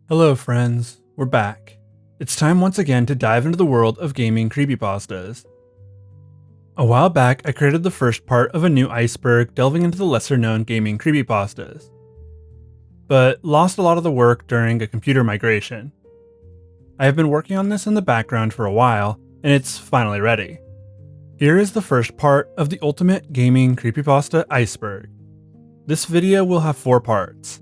Hello friends, we're back. It's time once again to dive into the world of gaming creepypastas. A while back, I created the first part of a new iceberg delving into the lesser known gaming creepypastas, but lost a lot of the work during a computer migration. I have been working on this in the background for a while, and it's finally ready. Here is the first part of the ultimate gaming creepypasta iceberg. This video will have 4 parts.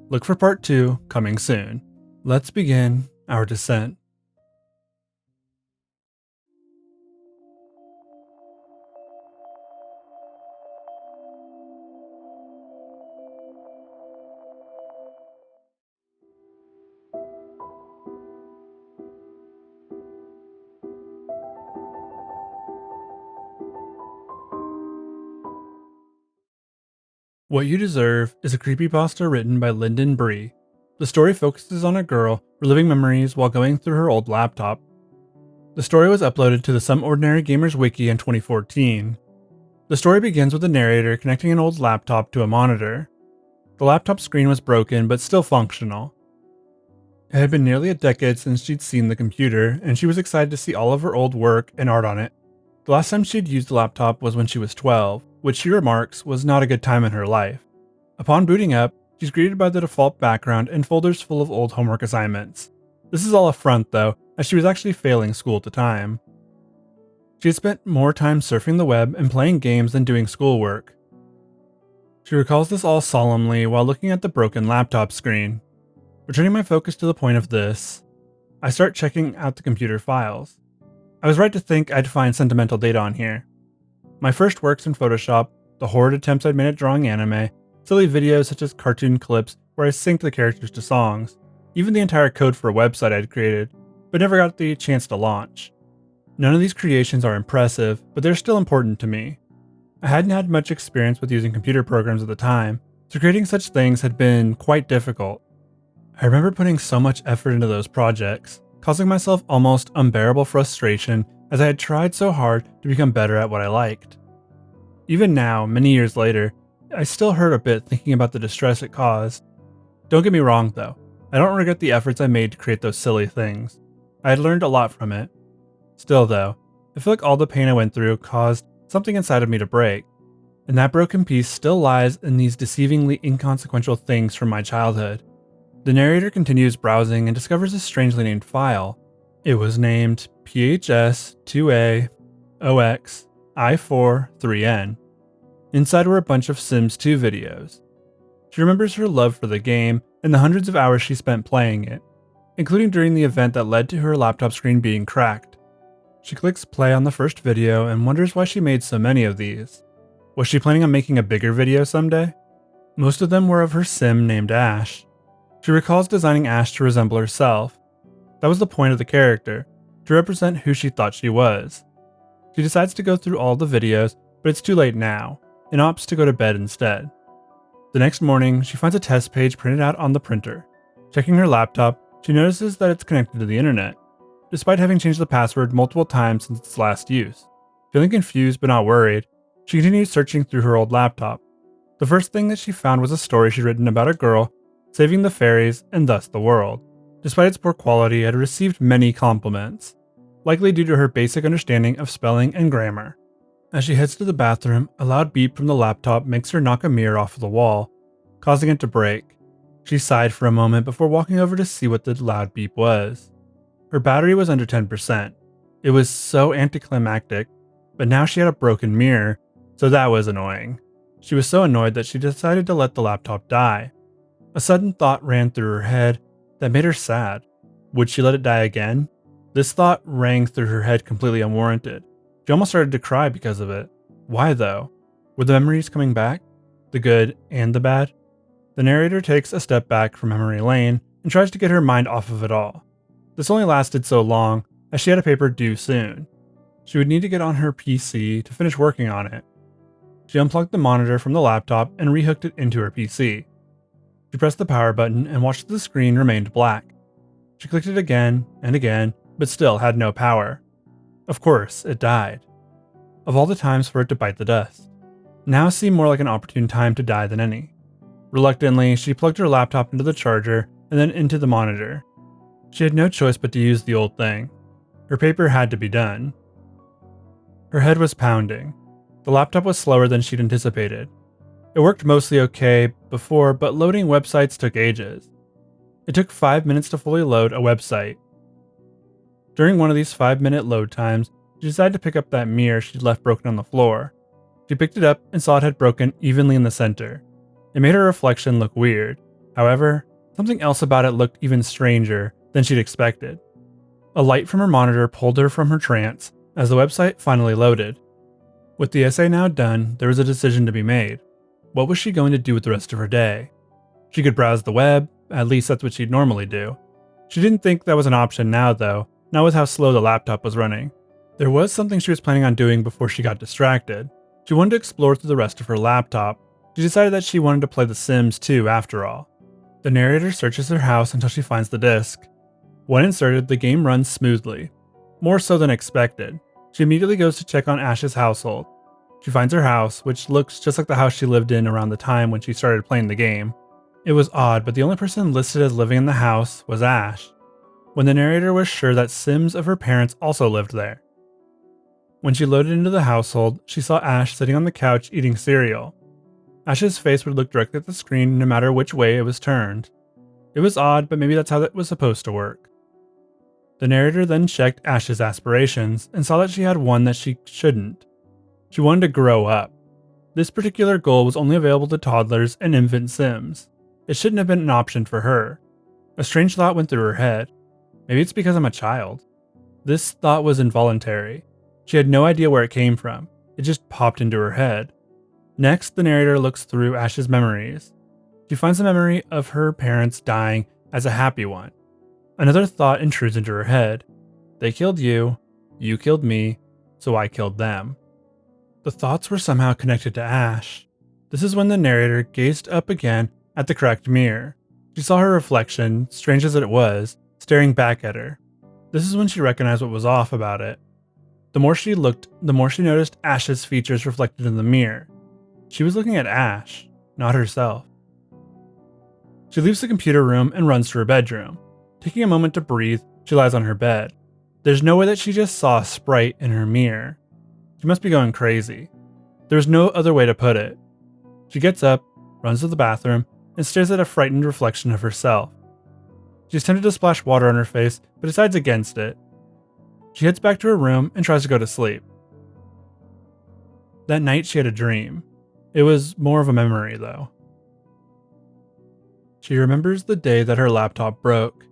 Look for part 2 coming soon. Let's begin our descent. What You Deserve is a creepypasta written by Lyndon Bree. The story focuses on a girl reliving memories while going through her old laptop. The story was uploaded to the Some Ordinary Gamers wiki in 2014. The story begins with the narrator connecting an old laptop to a monitor. The laptop screen was broken but still functional. It had been nearly a decade since she'd seen the computer, and she was excited to see all of her old work and art on it. The last time she'd used the laptop was when she was 12, which she remarks was not a good time in her life. Upon booting up, she's greeted by the default background and folders full of old homework assignments. This is all a front though, as she was actually failing school at the time. She had spent more time surfing the web and playing games than doing schoolwork. She recalls this all solemnly while looking at the broken laptop screen. Returning my focus to the point of this, I start checking out the computer files. I was right to think I'd find sentimental data on here. My first works in Photoshop, the horrid attempts I'd made at drawing anime, silly videos such as cartoon clips where I synced the characters to songs, even the entire code for a website I'd created, but never got the chance to launch. None of these creations are impressive, but they're still important to me. I hadn't had much experience with using computer programs at the time, so creating such things had been quite difficult. I remember putting so much effort into those projects, causing myself almost unbearable frustration as I had tried so hard to become better at what I liked. Even now, many years later, I still hurt a bit thinking about the distress it caused. Don't get me wrong though, I don't regret the efforts I made to create those silly things. I had learned a lot from it. Still though, I feel like all the pain I went through caused something inside of me to break, and that broken piece still lies in these deceivingly inconsequential things from my childhood. The narrator continues browsing and discovers a strangely named file. It was named PHS2A0XI43N. Inside were a bunch of Sims 2 videos. She remembers her love for the game and the hundreds of hours she spent playing it, including during the event that led to her laptop screen being cracked. She clicks play on the first video and wonders why she made so many of these. Was she planning on making a bigger video someday? Most of them were of her Sim named Ash. She recalls designing Ash to resemble herself. That was the point of the character, to represent who she thought she was. She decides to go through all the videos, but it's too late now, and opts to go to bed instead. The next morning, she finds a test page printed out on the printer. Checking her laptop, she notices that it's connected to the internet, despite having changed the password multiple times since its last use. Feeling confused but not worried, she continues searching through her old laptop. The first thing that she found was a story she'd written about a girl saving the fairies and thus the world. Despite its poor quality, it had received many compliments, likely due to her basic understanding of spelling and grammar. As she heads to the bathroom, a loud beep from the laptop makes her knock a mirror off of the wall, causing it to break. She sighed for a moment before walking over to see what the loud beep was. Her battery was under 10%. It was so anticlimactic, but now she had a broken mirror, so that was annoying. She was so annoyed that she decided to let the laptop die. A sudden thought ran through her head that made her sad. Would she let it die again? This thought rang through her head completely unwarranted. She almost started to cry because of it. Why though? Were the memories coming back? The good and the bad? The narrator takes a step back from memory lane and tries to get her mind off of it all. This only lasted so long as she had a paper due soon. She would need to get on her PC to finish working on it. She unplugged the monitor from the laptop and rehooked it into her PC. She pressed the power button and watched the screen remained black. She clicked it again and again, but still had no power. Of course, it died. Of all the times for it to bite the dust, now seemed more like an opportune time to die than any. Reluctantly, she plugged her laptop into the charger and then into the monitor. She had no choice but to use the old thing. Her paper had to be done. Her head was pounding. The laptop was slower than she'd anticipated. It worked mostly okay before, but loading websites took ages. It took 5 minutes to fully load a website. During one of these 5-minute load times, she decided to pick up that mirror she'd left broken on the floor. She picked it up and saw it had broken evenly in the center. It made her reflection look weird. However, something else about it looked even stranger than she'd expected. A light from her monitor pulled her from her trance as the website finally loaded. With the essay now done, there was a decision to be made. What was she going to do with the rest of her day? She could browse the web, at least that's what she'd normally do. She didn't think that was an option now though, not with how slow the laptop was running. There was something she was planning on doing before she got distracted. She wanted to explore through the rest of her laptop. She decided that she wanted to play The Sims 2 after all. The narrator searches her house until she finds the disc. When inserted, the game runs smoothly. More so than expected. She immediately goes to check on Ash's household. She finds her house, which looks just like the house she lived in around the time when she started playing the game. It was odd, but the only person listed as living in the house was Ash, when the narrator was sure that Sims of her parents also lived there. When she loaded into the household, she saw Ash sitting on the couch eating cereal. Ash's face would look directly at the screen no matter which way it was turned. It was odd, but maybe that's how it was supposed to work. The narrator then checked Ash's aspirations and saw that she had one that she shouldn't. She wanted to grow up. This particular goal was only available to toddlers and infant Sims. It shouldn't have been an option for her. A strange thought went through her head. Maybe it's because I'm a child. This thought was involuntary. She had no idea where it came from. It just popped into her head. Next, the narrator looks through Ash's memories. She finds the memory of her parents dying as a happy one. Another thought intrudes into her head. They killed you killed me, so I killed them. The thoughts were somehow connected to Ash. This is when the narrator gazed up again at the cracked mirror. She saw her reflection, strange as it was, staring back at her. This is when she recognized what was off about it. The more she looked, the more she noticed Ash's features reflected in the mirror. She was looking at Ash, not herself. She leaves the computer room and runs to her bedroom. Taking a moment to breathe, she lies on her bed. There's no way that she just saw a sprite in her mirror. She must be going crazy. There's no other way to put it. She gets up, runs to the bathroom, and stares at a frightened reflection of herself. She's tempted to splash water on her face, but decides against it. She heads back to her room and tries to go to sleep. That night she had a dream. It was more of a memory though. She remembers the day that her laptop broke.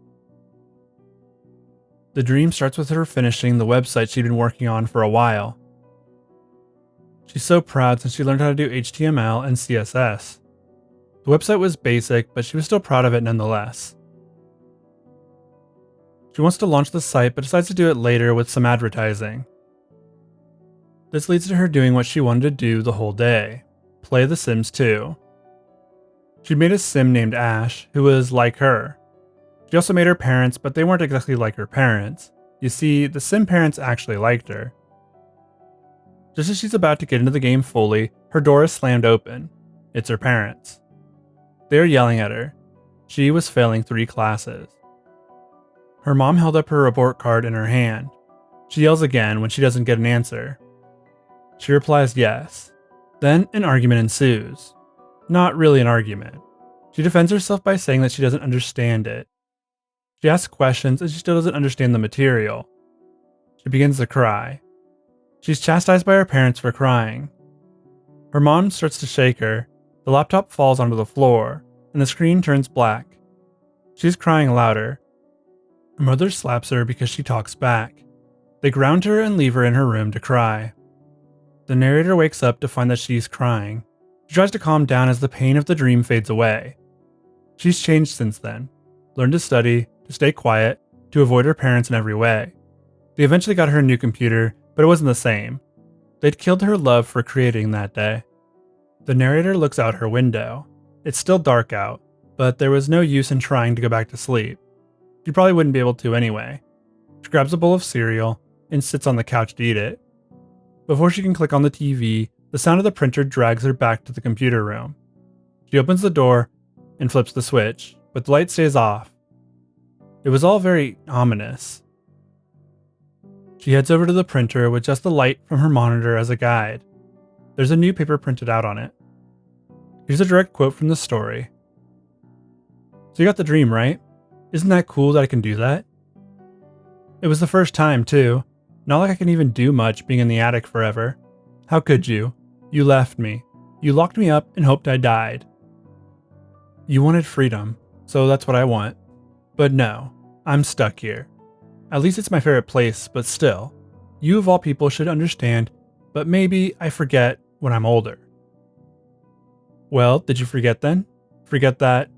The dream starts with her finishing the website she'd been working on for a while. She's so proud since she learned how to do HTML and CSS. The website was basic, but she was still proud of it nonetheless. She wants to launch the site, but decides to do it later with some advertising. This leads to her doing what she wanted to do the whole day: play The Sims 2. She'd made a Sim named Ash, who was like her. She also made her parents, but they weren't exactly like her parents. You see, the Sim parents actually liked her. Just as she's about to get into the game fully, her door is slammed open. It's her parents. They are yelling at her. She was failing 3 classes. Her mom held up her report card in her hand. She yells again when she doesn't get an answer. She replies yes. Then an argument ensues. Not really an argument. She defends herself by saying that she doesn't understand it. She asks questions and she still doesn't understand the material. She begins to cry. She's chastised by her parents for crying. Her mom starts to shake her. The laptop falls onto the floor, and the screen turns black. She's crying louder. Her mother slaps her because she talks back. They ground her and leave her in her room to cry. The narrator wakes up to find that she's crying. She tries to calm down as the pain of the dream fades away. She's changed since then. Learned to study, to stay quiet, to avoid her parents in every way. They eventually got her a new computer, but it wasn't the same. They'd killed her love for creating that day. The narrator looks out her window. It's still dark out, but there was no use in trying to go back to sleep. She probably wouldn't be able to anyway. She grabs a bowl of cereal and sits on the couch to eat it. Before she can click on the TV, the sound of the printer drags her back to the computer room. She opens the door and flips the switch, but the light stays off. It was all very ominous. She heads over to the printer with just the light from her monitor as a guide. There's a new paper printed out on it. Here's a direct quote from the story. "So you got the dream, right? Isn't that cool that I can do that? It was the first time, too. Not like I can even do much being in the attic forever. How could you? You left me. You locked me up and hoped I died. You wanted freedom, so that's what I want. But no, I'm stuck here. At least it's my favorite place, but still. You of all people should understand, but maybe I forget when I'm older." Well, did you forget then? Forget that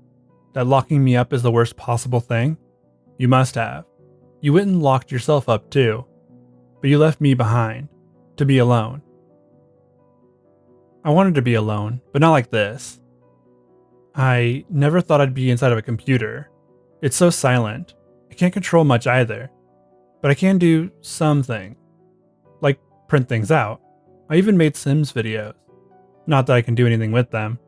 locking me up is the worst possible thing? You must have. You went and locked yourself up too. But you left me behind, to be alone. I wanted to be alone, but not like this. I never thought I'd be inside of a computer. It's so silent. I can't control much either. But I can do something. Like print things out. I even made Sims videos. Not that I can do anything with them.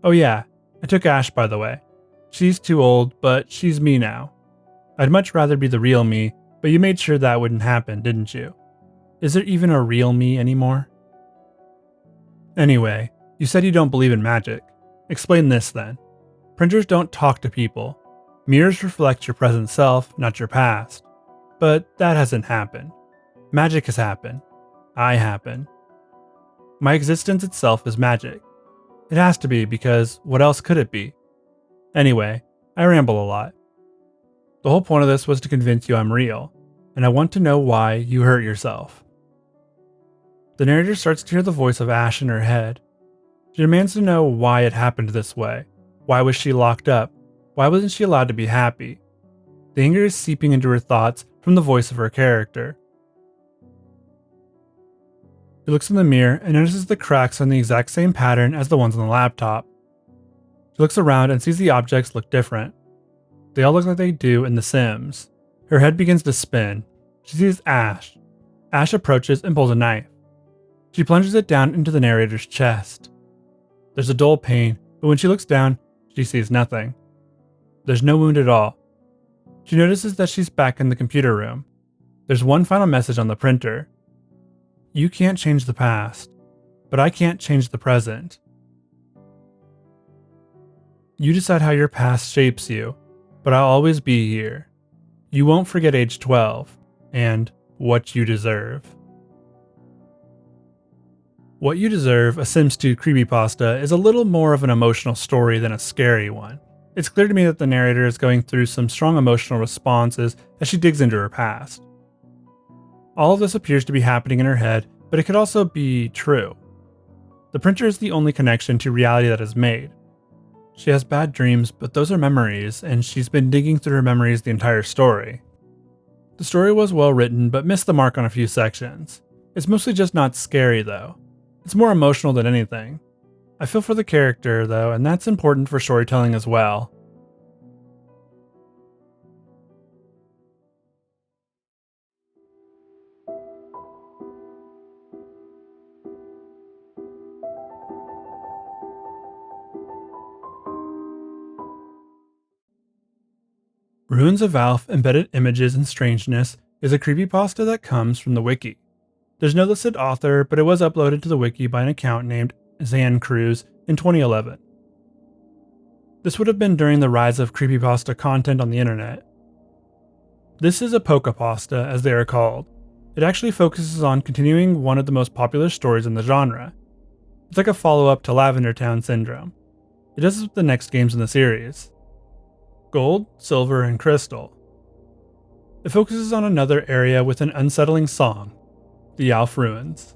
Oh yeah, I took Ash by the way. She's too old, but she's me now. I'd much rather be the real me, but you made sure that wouldn't happen, didn't you? Is there even a real me anymore? Anyway, you said you don't believe in magic. Explain this then. Printers don't talk to people. Mirrors reflect your present self, not your past. But that hasn't happened. Magic has happened. I happen. My existence itself is magic. It has to be because what else could it be? Anyway, I ramble a lot. The whole point of this was to convince you I'm real, and I want to know why you hurt yourself. The narrator starts to hear the voice of Ash in her head. She demands to know why it happened this way. Why was she locked up? Why wasn't she allowed to be happy? The anger is seeping into her thoughts from the voice of her character. She looks in the mirror and notices the cracks on the exact same pattern as the ones on the laptop. She looks around and sees the objects look different. They all look like they do in The Sims. Her head begins to spin. She sees Ash. Ash approaches and pulls a knife. She plunges it down into the narrator's chest. There's a dull pain, but when she looks down, she sees nothing. There's no wound at all. She notices that she's back in the computer room. There's one final message on the printer. You can't change the past, but I can't change the present. You decide how your past shapes you, but I'll always be here. You won't forget age 12, and what you deserve. What You Deserve, a Sims 2 creepypasta, is a little more of an emotional story than a scary one. It's clear to me that the narrator is going through some strong emotional responses as she digs into her past. All of this appears to be happening in her head, but it could also be true. The printer is the only connection to reality that is made. She has bad dreams, but those are memories, and she's been digging through her memories the entire story. The story was well written, but missed the mark on a few sections. It's mostly just not scary though. It's more emotional than anything. I feel for the character though, and that's important for storytelling as well. Ruins of Alph Embedded Images and Strangeness is a creepypasta that comes from the wiki. There's no listed author, but it was uploaded to the wiki by an account named Zancruz in 2011. This would have been during the rise of creepypasta content on the internet. This is a Pokepasta, as they are called. It actually focuses on continuing one of the most popular stories in the genre. It's like a follow-up to Lavender Town Syndrome. It does this with the next games in the series. Gold, Silver, and Crystal. It focuses on another area with an unsettling song, the Alph Ruins.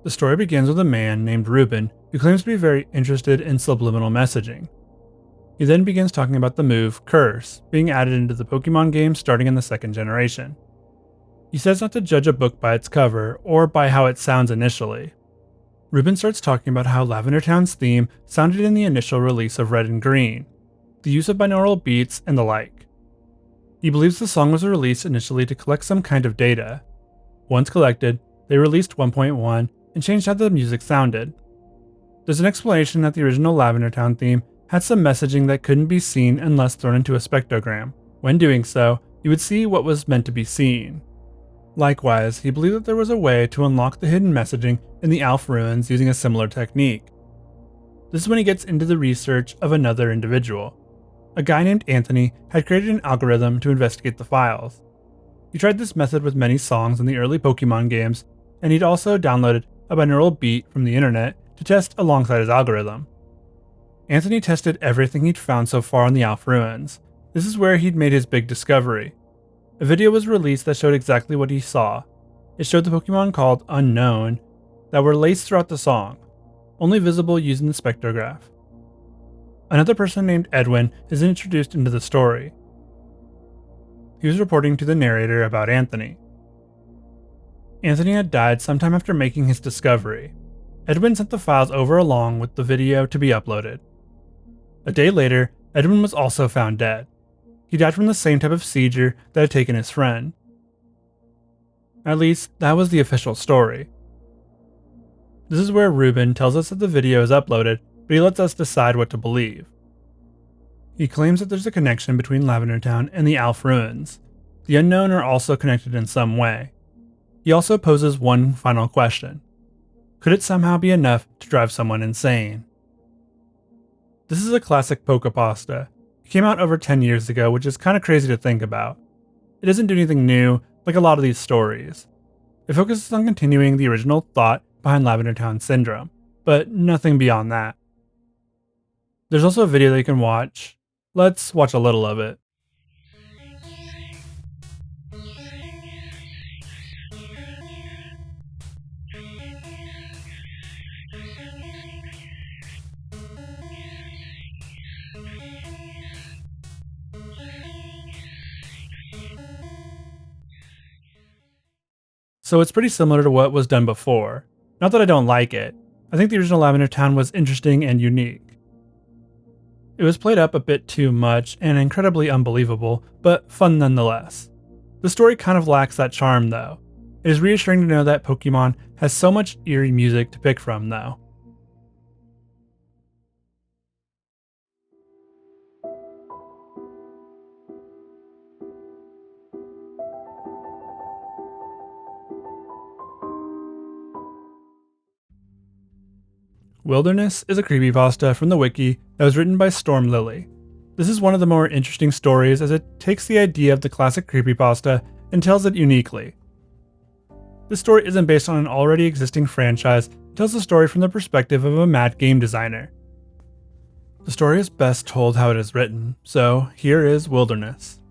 The story begins with a man named Ruben who claims to be very interested in subliminal messaging. He then begins talking about the move Curse being added into the Pokemon game starting in the second generation. He says not to judge a book by its cover or by how it sounds initially. Ruben starts talking about how Lavender Town's theme sounded in the initial release of Red and Green, the use of binaural beats, and the like. He believes the song was released initially to collect some kind of data. Once collected, they released 1.1 and changed how the music sounded. There's an explanation that the original Lavender Town theme had some messaging that couldn't be seen unless thrown into a spectrogram. When doing so, you would see what was meant to be seen. Likewise, he believed that there was a way to unlock the hidden messaging in the Alph ruins using a similar technique. This is when he gets into the research of another individual. A guy named Anthony had created an algorithm to investigate the files. He tried this method with many songs in the early Pokemon games, and he'd also downloaded a binaural beat from the internet to test alongside his algorithm. Anthony tested everything he'd found so far in the Alph ruins. This is where he'd made his big discovery. A video was released that showed exactly what he saw. It showed the Pokemon called Unknown that were laced throughout the song, only visible using the spectrograph. Another person named Edwin is introduced into the story. He was reporting to the narrator about Anthony. Anthony had died sometime after making his discovery. Edwin sent the files over along with the video to be uploaded. A day later, Edwin was also found dead. He died from the same type of seizure that had taken his friend. At least, that was the official story. This is where Ruben tells us that the video is uploaded, but he lets us decide what to believe. He claims that there's a connection between Lavender Town and the Alph ruins. The Unknown are also connected in some way. He also poses one final question. Could it somehow be enough to drive someone insane? This is a classic Pokepasta. It came out over 10 years ago, which is kinda crazy to think about. It doesn't do anything new, like a lot of these stories. It focuses on continuing the original thought behind Lavender Town Syndrome, but nothing beyond that. There's also a video that you can watch. Let's watch a little of it. So it's pretty similar to what was done before. Not that I don't like it. I think the original Lavender Town was interesting and unique. It was played up a bit too much and incredibly unbelievable, but fun nonetheless. The story kind of lacks that charm though. It is reassuring to know that Pokemon has so much eerie music to pick from though. Wilderness is a creepypasta from the wiki that was written by Storm Lily. This is one of the more interesting stories as it takes the idea of the classic creepypasta and tells it uniquely. This story isn't based on an already existing franchise, it tells the story from the perspective of a mad game designer. The story is best told how it is written, so here is Wilderness.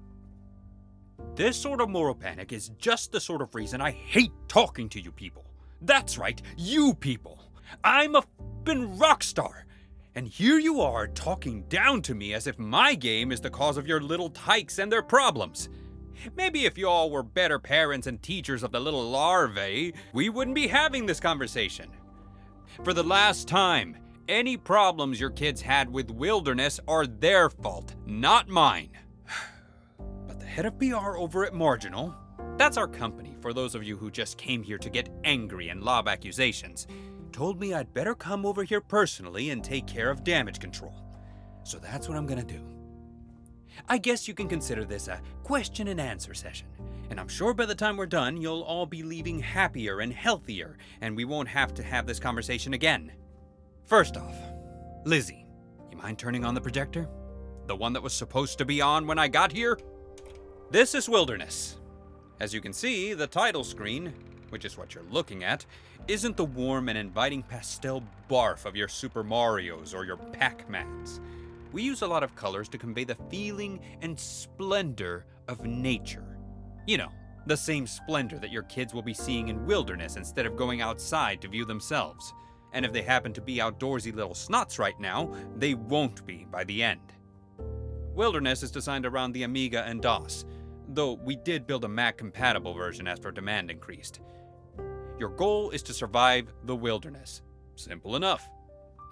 This sort of moral panic is just the sort of reason I hate talking to you people. That's right, you people. I'm a f***ing rock star, and here you are talking down to me as if my game is the cause of your little tykes and their problems. Maybe if you all were better parents and teachers of the little larvae, we wouldn't be having this conversation. For the last time, any problems your kids had with Wilderness are their fault, not mine. But the head of PR over at Marginal, that's our company for those of you who just came here to get angry and lob accusations, told me I'd better come over here personally and take care of damage control. So that's what I'm gonna do. I guess you can consider this a question and answer session, and I'm sure by the time we're done, you'll all be leaving happier and healthier, and we won't have to have this conversation again. First off, Lizzie, you mind turning on the projector? The one that was supposed to be on when I got here? This is Wilderness. As you can see, the title screen, which is what you're looking at, isn't the warm and inviting pastel barf of your Super Marios or your Pac-Mans. We use a lot of colors to convey the feeling and splendor of nature. You know, the same splendor that your kids will be seeing in Wilderness instead of going outside to view themselves. And if they happen to be outdoorsy little snots right now, they won't be by the end. Wilderness is designed around the Amiga and DOS, though we did build a Mac-compatible version as our demand increased. Your goal is to survive the wilderness. Simple enough.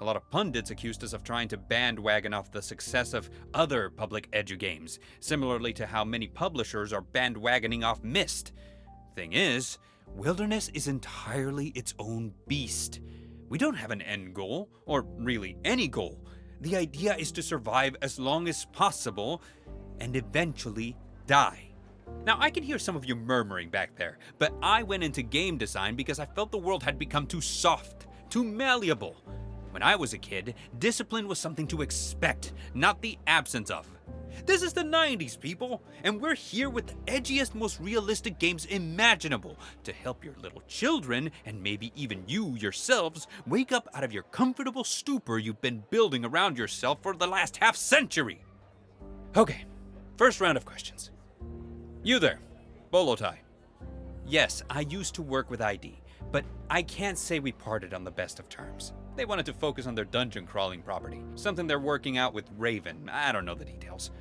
A lot of pundits accused us of trying to bandwagon off the success of other public edu games, similarly to how many publishers are bandwagoning off Myst. Thing is, Wilderness is entirely its own beast. We don't have an end goal, or really any goal. The idea is to survive as long as possible and eventually die. Now, I can hear some of you murmuring back there, but I went into game design because I felt the world had become too soft, too malleable. When I was a kid, discipline was something to expect, not the absence of. This is the 90s, people, and we're here with the edgiest, most realistic games imaginable to help your little children, and maybe even you yourselves, wake up out of your comfortable stupor you've been building around yourself for the last half-century. Okay, first round of questions. You there, bolo tie. Yes, I used to work with ID, but I can't say we parted on the best of terms. They wanted to focus on their dungeon crawling property, something they're working out with Raven. I don't know the details.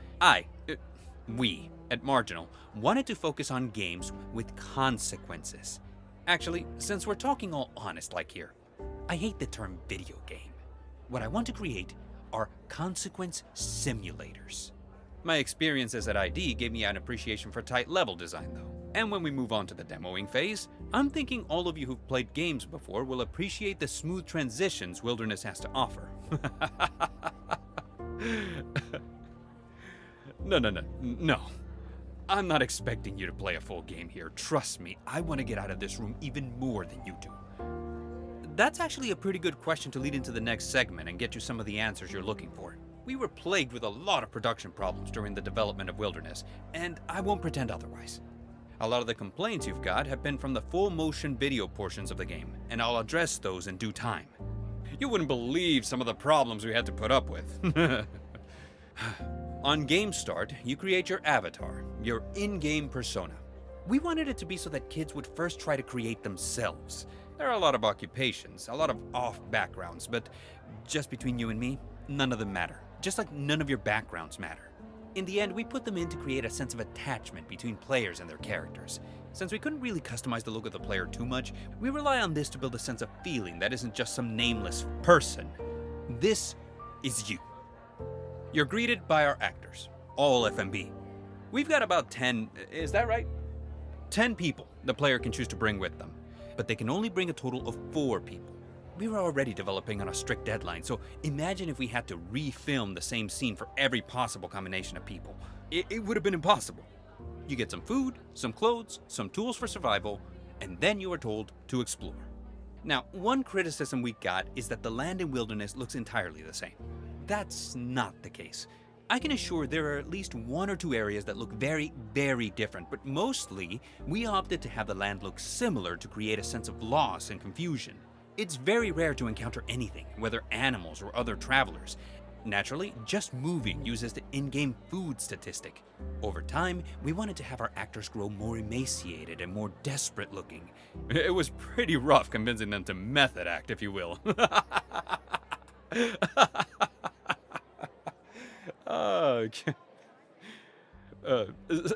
We, at Marginal, wanted to focus on games with consequences. Actually, since we're talking all honest like here, I hate the term video game. What I want to create are consequence simulators. My experiences at ID gave me an appreciation for tight level design though. And when we move on to the demoing phase, I'm thinking all of you who've played games before will appreciate the smooth transitions Wilderness has to offer. No. I'm not expecting you to play a full game here. Trust me, I want to get out of this room even more than you do. That's actually a pretty good question to lead into the next segment and get you some of the answers you're looking for. We were plagued with a lot of production problems during the development of Wilderness, and I won't pretend otherwise. A lot of the complaints you've got have been from the full motion video portions of the game, and I'll address those in due time. You wouldn't believe some of the problems we had to put up with. On game start, you create your avatar, your in-game persona. We wanted it to be so that kids would first try to create themselves. There are a lot of occupations, a lot of off backgrounds, but just between you and me, none of them matter. Just like none of your backgrounds matter. In the end, we put them in to create a sense of attachment between players and their characters. Since we couldn't really customize the look of the player too much, we rely on this to build a sense of feeling that isn't just some nameless person. This is you. You're greeted by our actors, all FMB. We've got about 10, is that right? 10 people the player can choose to bring with them, but they can only bring a total of 4 people. We were already developing on a strict deadline, so imagine if we had to refilm the same scene for every possible combination of people. It would have been impossible. You get some food, some clothes, some tools for survival, and then you are told to explore. Now, one criticism we got is that the land in Wilderness looks entirely the same. That's not the case. I can assure there are at least 1 or 2 areas that look very, very different, but mostly, we opted to have the land look similar to create a sense of loss and confusion. It's very rare to encounter anything, whether animals or other travelers. Naturally, just moving uses the in-game food statistic. Over time, we wanted to have our actors grow more emaciated and more desperate looking. It was pretty rough convincing them to method act, if you will.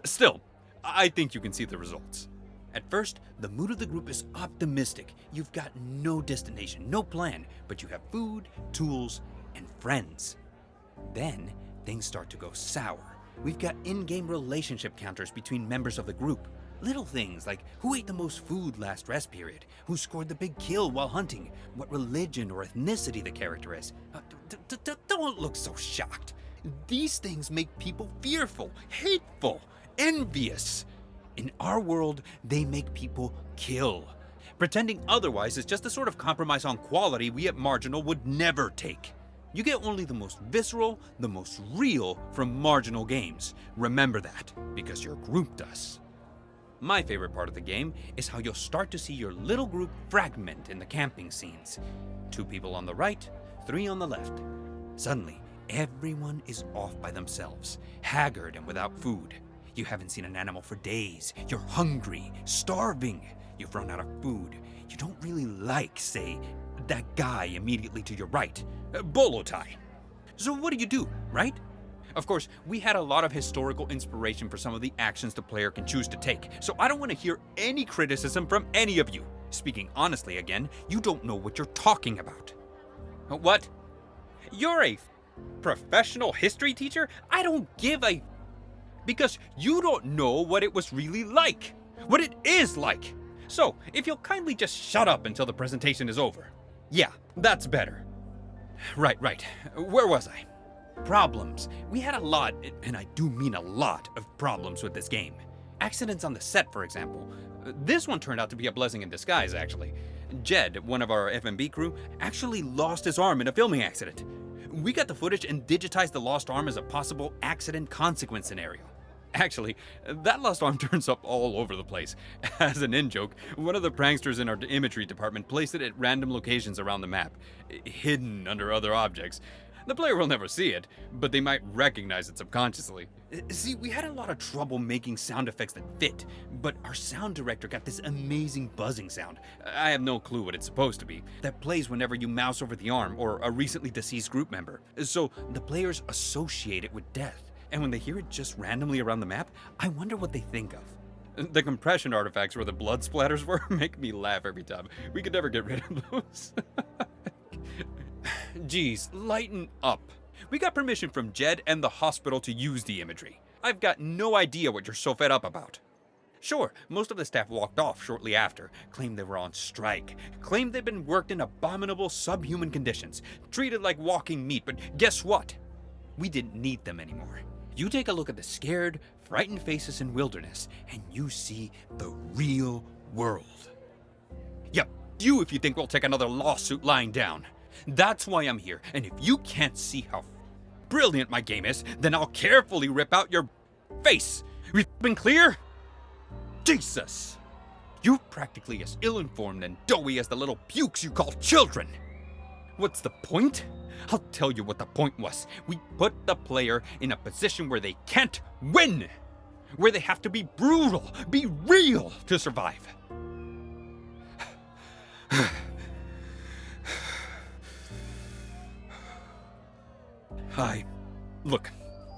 Still, I think you can see the results. At first, the mood of the group is optimistic. You've got no destination, no plan, but you have food, tools, and friends. Then, things start to go sour. We've got in-game relationship counters between members of the group. Little things like who ate the most food last rest period, who scored the big kill while hunting, what religion or ethnicity the character is. Don't look so shocked. These things make people fearful, hateful, envious. In our world, they make people kill. Pretending otherwise is just the sort of compromise on quality we at Marginal would never take. You get only the most visceral, the most real from Marginal games. Remember that, because your group does. My favorite part of the game is how you'll start to see your little group fragment in the camping scenes. 2 people on the right, 3 on the left. Suddenly, everyone is off by themselves, haggard and without food. You haven't seen an animal for days. You're hungry, starving. You've run out of food. You don't really like, say, that guy immediately to your right, bolo tie. So what do, right? Of course, we had a lot of historical inspiration for some of the actions the player can choose to take, so I don't want to hear any criticism from any of you. Speaking honestly again, you don't know what you're talking about. What? You're a professional history teacher? I don't give a... Because you don't know what it was really like. What it is like. So, if you'll kindly just shut up until the presentation is over. Yeah, that's better. Right. Where was I? Problems. We had a lot, and I do mean a lot, of problems with this game. Accidents on the set, for example. This one turned out to be a blessing in disguise, actually. Jed, one of our FMB crew, actually lost his arm in a filming accident. We got the footage and digitized the lost arm as a possible accident consequence scenario. Actually, that lost arm turns up all over the place. As an in-joke, one of the pranksters in our imagery department placed it at random locations around the map, hidden under other objects. The player will never see it, but they might recognize it subconsciously. See, we had a lot of trouble making sound effects that fit, but our sound director got this amazing buzzing sound. I have no clue what it's supposed to be, that plays whenever you mouse over the arm or a recently deceased group member. So the players associate it with death, and when they hear it just randomly around the map, I wonder what they think of. The compression artifacts where the blood splatters were make me laugh every time. We could never get rid of those. Geez, lighten up. We got permission from Jed and the hospital to use the imagery. I've got no idea what you're so fed up about. Sure, most of the staff walked off shortly after, claimed they were on strike, claimed they'd been worked in abominable subhuman conditions, treated like walking meat, but guess what? We didn't need them anymore. You take a look at the scared, frightened faces in Wilderness, and you see the real world. Yep, you if you think we'll take another lawsuit lying down. That's why I'm here, and if you can't see how brilliant my game is, then I'll carefully rip out your face. We've been clear? Jesus! You're practically as ill-informed and doughy as the little pukes you call children. What's the point? I'll tell you what the point was. We put the player in a position where they can't win, where they have to be brutal, be real to survive. Look,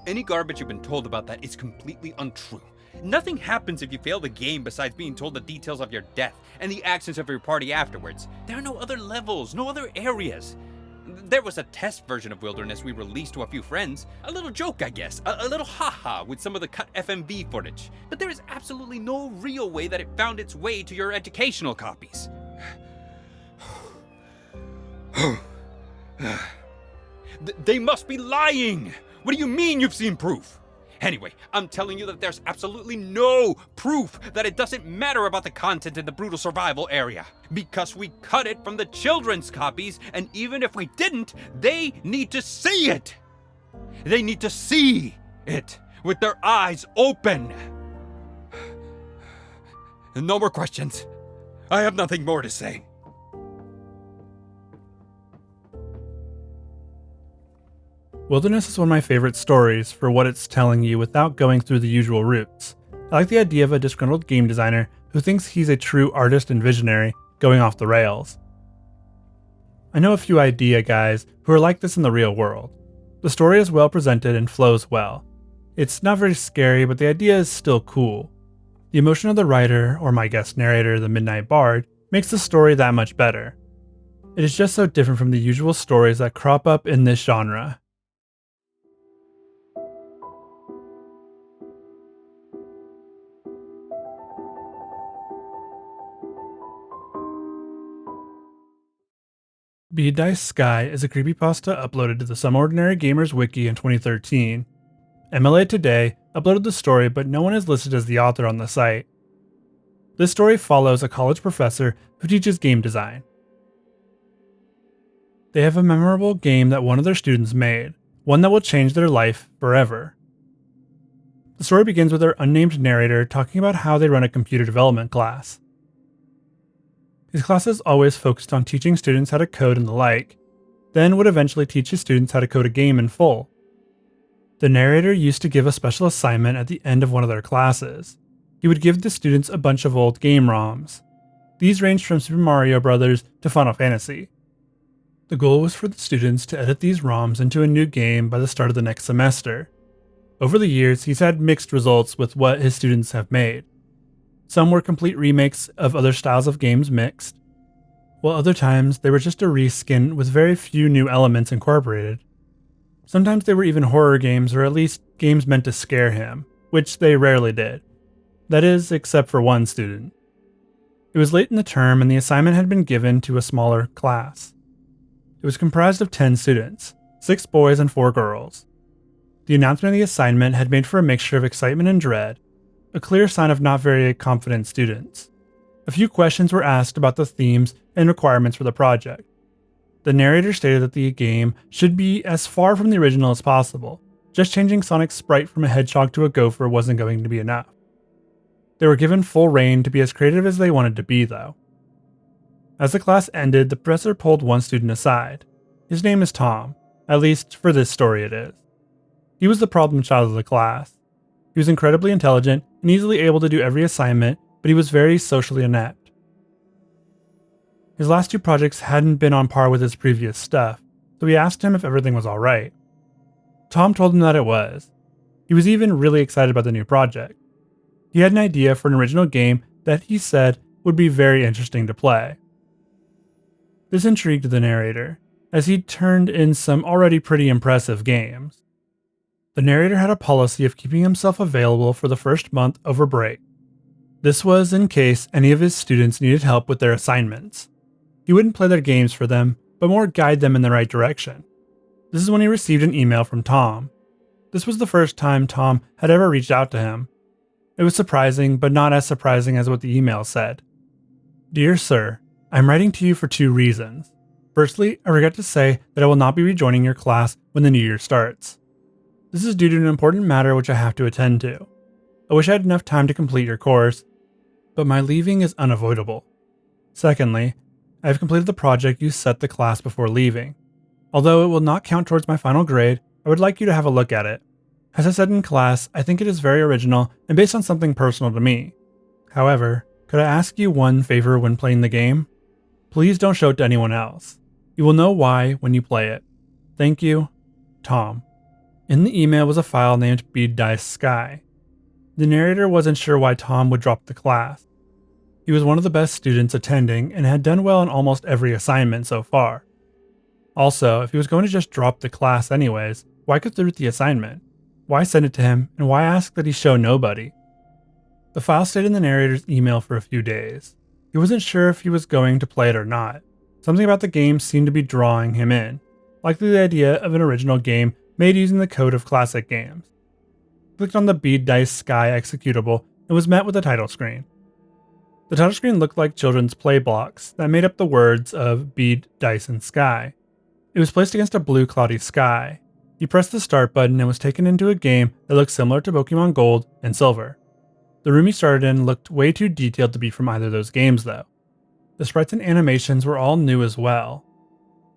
any garbage you've been told about that is completely untrue. Nothing happens if you fail the game besides being told the details of your death and the actions of your party afterwards. There are no other levels, no other areas. There was a test version of Wilderness we released to a few friends. A little joke, I guess. A little haha with some of the cut FMV footage. But there is absolutely no real way that it found its way to your educational copies. They must be lying! What do you mean you've seen proof? Anyway, I'm telling you that there's absolutely no proof that it doesn't matter about the content in the brutal survival area. Because we cut it from the children's copies, and even if we didn't, they need to see it! They need to see it with their eyes open! No more questions. I have nothing more to say. Wilderness is one of my favorite stories for what it's telling you without going through the usual routes. I like the idea of a disgruntled game designer who thinks he's a true artist and visionary going off the rails. I know a few idea guys who are like this in the real world. The story is well presented and flows well. It's not very scary, but the idea is still cool. The emotion of the writer, or my guest narrator, the Midnight Bard, makes the story that much better. It is just so different from the usual stories that crop up in this genre. BEADDICESKY is a creepypasta uploaded to the Some Ordinary Gamers wiki in 2013. MLA Today uploaded the story, but no one is listed as the author on the site. This story follows a college professor who teaches game design. They have a memorable game that one of their students made, one that will change their life forever. The story begins with their unnamed narrator talking about how they run a computer development class. His class is always focused on teaching students how to code and the like, then would eventually teach his students how to code a game in full. The narrator used to give a special assignment at the end of one of their classes. He would give the students a bunch of old game ROMs. These ranged from Super Mario Bros. To Final Fantasy. The goal was for the students to edit these ROMs into a new game by the start of the next semester. Over the years, he's had mixed results with what his students have made. Some were complete remakes of other styles of games mixed, while other times they were just a reskin with very few new elements incorporated. Sometimes they were even horror games, or at least games meant to scare him, which they rarely did. That is, except for one student. It was late in the term and the assignment had been given to a smaller class. It was comprised of 10 students, 6 boys and 4 girls. The announcement of the assignment had made for a mixture of excitement and dread, a clear sign of not very confident students. A few questions were asked about the themes and requirements for the project. The narrator stated that the game should be as far from the original as possible. Just changing Sonic's sprite from a hedgehog to a gopher wasn't going to be enough. They were given full reign to be as creative as they wanted to be, though. As the class ended, the professor pulled one student aside. His name is Tom, at least for this story it is. He was the problem child of the class. He was incredibly intelligent and easily able to do every assignment, but he was very socially inept. His last 2 projects hadn't been on par with his previous stuff, so we asked him if everything was alright. Tom told him that it was. He was even really excited about the new project. He had an idea for an original game that he said would be very interesting to play. This intrigued the narrator, as he'd turned in some already pretty impressive games. The narrator had a policy of keeping himself available for the first month over break. This was in case any of his students needed help with their assignments. He wouldn't play their games for them, but more guide them in the right direction. This is when he received an email from Tom. This was the first time Tom had ever reached out to him. It was surprising, but not as surprising as what the email said. Dear Sir, I'm writing to you for 2 reasons. Firstly, I regret to say that I will not be rejoining your class when the new year starts. This is due to an important matter which I have to attend to. I wish I had enough time to complete your course, but my leaving is unavoidable. Secondly, I have completed the project you set the class before leaving. Although it will not count towards my final grade, I would like you to have a look at it. As I said in class, I think it is very original and based on something personal to me. However, could I ask you one favor when playing the game? Please don't show it to anyone else. You will know why when you play it. Thank you, Tom. In the email was a file named BEADDICESKY. The narrator wasn't sure why Tom would drop the class. He was one of the best students attending and had done well in almost every assignment so far. Also, if he was going to just drop the class anyways, why go through with the assignment? Why send it to him, and why ask that he show nobody? The file stayed in the narrator's email for a few days. He wasn't sure if he was going to play it or not. Something about the game seemed to be drawing him in, likely the idea of an original game made using the code of classic games. He clicked on the BEADDICESKY executable and was met with a title screen. The title screen looked like children's play blocks that made up the words of bead, dice, and sky. It was placed against a blue cloudy sky. He pressed the start button and was taken into a game that looked similar to Pokemon Gold and Silver. The room he started in looked way too detailed to be from either of those games though. The sprites and animations were all new as well.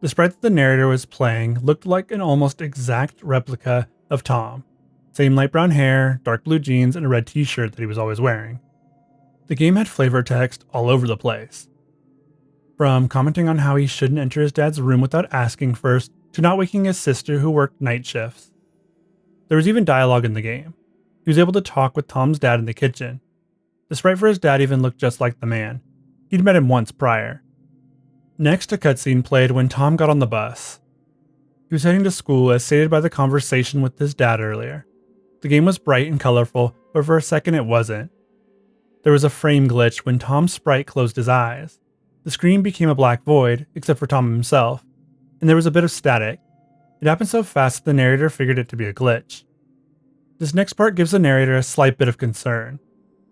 The sprite that the narrator was playing looked like an almost exact replica of Tom. Same light brown hair, dark blue jeans, and a red t-shirt that he was always wearing. The game had flavor text all over the place. From commenting on how he shouldn't enter his dad's room without asking first, to not waking his sister who worked night shifts. There was even dialogue in the game. He was able to talk with Tom's dad in the kitchen. The sprite for his dad even looked just like the man. He'd met him once prior. Next, a cutscene played when Tom got on the bus. He was heading to school as stated by the conversation with his dad earlier. The game was bright and colorful, but for a second it wasn't. There was a frame glitch when Tom's sprite closed his eyes. The screen became a black void, except for Tom himself, and there was a bit of static. It happened so fast that the narrator figured it to be a glitch. This next part gives the narrator a slight bit of concern.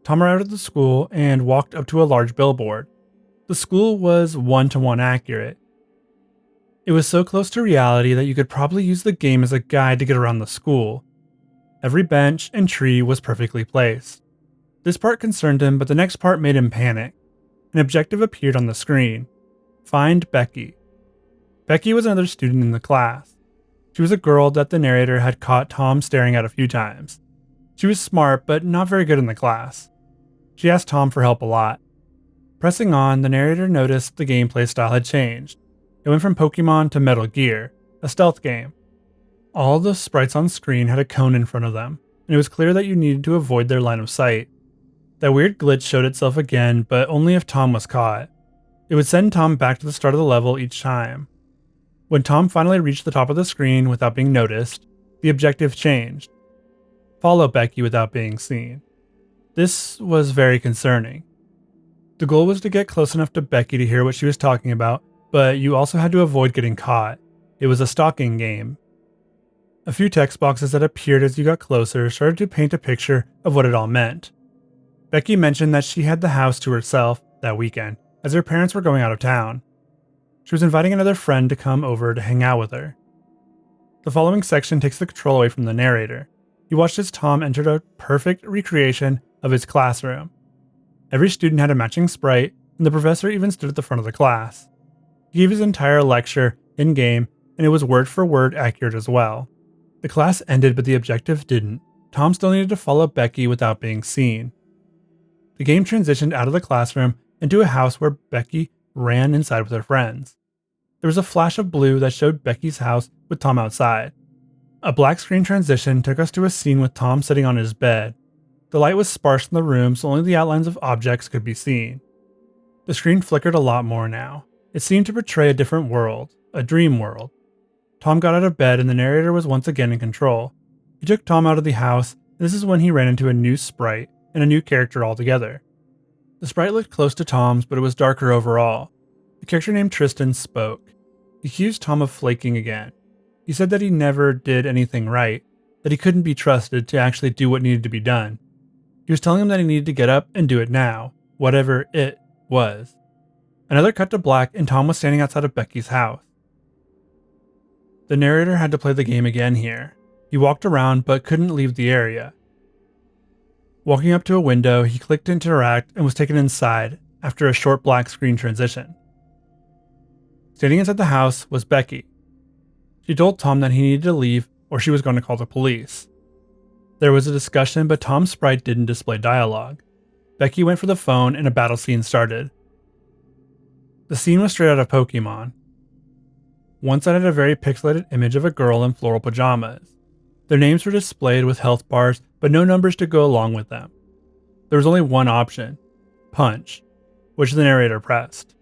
Tom arrived at the school and walked up to a large billboard. The school was 1-to-1 accurate. It was so close to reality that you could probably use the game as a guide to get around the school. Every bench and tree was perfectly placed. This part concerned him, but the next part made him panic. An objective appeared on the screen. Find Becky. Becky was another student in the class. She was a girl that the narrator had caught Tom staring at a few times. She was smart, but not very good in the class. She asked Tom for help a lot. Pressing on, the narrator noticed the gameplay style had changed. It went from Pokemon to Metal Gear, a stealth game. All the sprites on screen had a cone in front of them, and it was clear that you needed to avoid their line of sight. That weird glitch showed itself again, but only if Tom was caught. It would send Tom back to the start of the level each time. When Tom finally reached the top of the screen without being noticed, the objective changed. Follow Becky without being seen. This was very concerning. The goal was to get close enough to Becky to hear what she was talking about, but you also had to avoid getting caught. It was a stalking game. A few text boxes that appeared as you got closer started to paint a picture of what it all meant. Becky mentioned that she had the house to herself that weekend, as her parents were going out of town. She was inviting another friend to come over to hang out with her. The following section takes the control away from the narrator. You watched as Tom entered a perfect recreation of his classroom. Every student had a matching sprite, and the professor even stood at the front of the class. He gave his entire lecture in-game, and it was word for word accurate as well. The class ended, but the objective didn't. Tom still needed to follow Becky without being seen. The game transitioned out of the classroom into a house where Becky ran inside with her friends. There was a flash of blue that showed Becky's house with Tom outside. A black screen transition took us to a scene with Tom sitting on his bed. The light was sparse in the room, so only the outlines of objects could be seen. The screen flickered a lot more now. It seemed to portray a different world, a dream world. Tom got out of bed and the narrator was once again in control. He took Tom out of the house, and this is when he ran into a new sprite and a new character altogether. The sprite looked close to Tom's, but it was darker overall. The character named Tristan spoke. He accused Tom of flaking again. He said that he never did anything right, that he couldn't be trusted to actually do what needed to be done. He was telling him that he needed to get up and do it now, whatever it was. Another cut to black and Tom was standing outside of Becky's house. The narrator had to play the game again here. He walked around but couldn't leave the area. Walking up to a window, he clicked interact and was taken inside after a short black screen transition. Standing inside the house was Becky. She told Tom that he needed to leave or she was going to call the police. There was a discussion, but Tom's sprite didn't display dialogue. Becky went for the phone and a battle scene started. The scene was straight out of Pokemon. One side had a very pixelated image of a girl in floral pajamas. Their names were displayed with health bars, but no numbers to go along with them. There was only one option, punch, which the narrator pressed.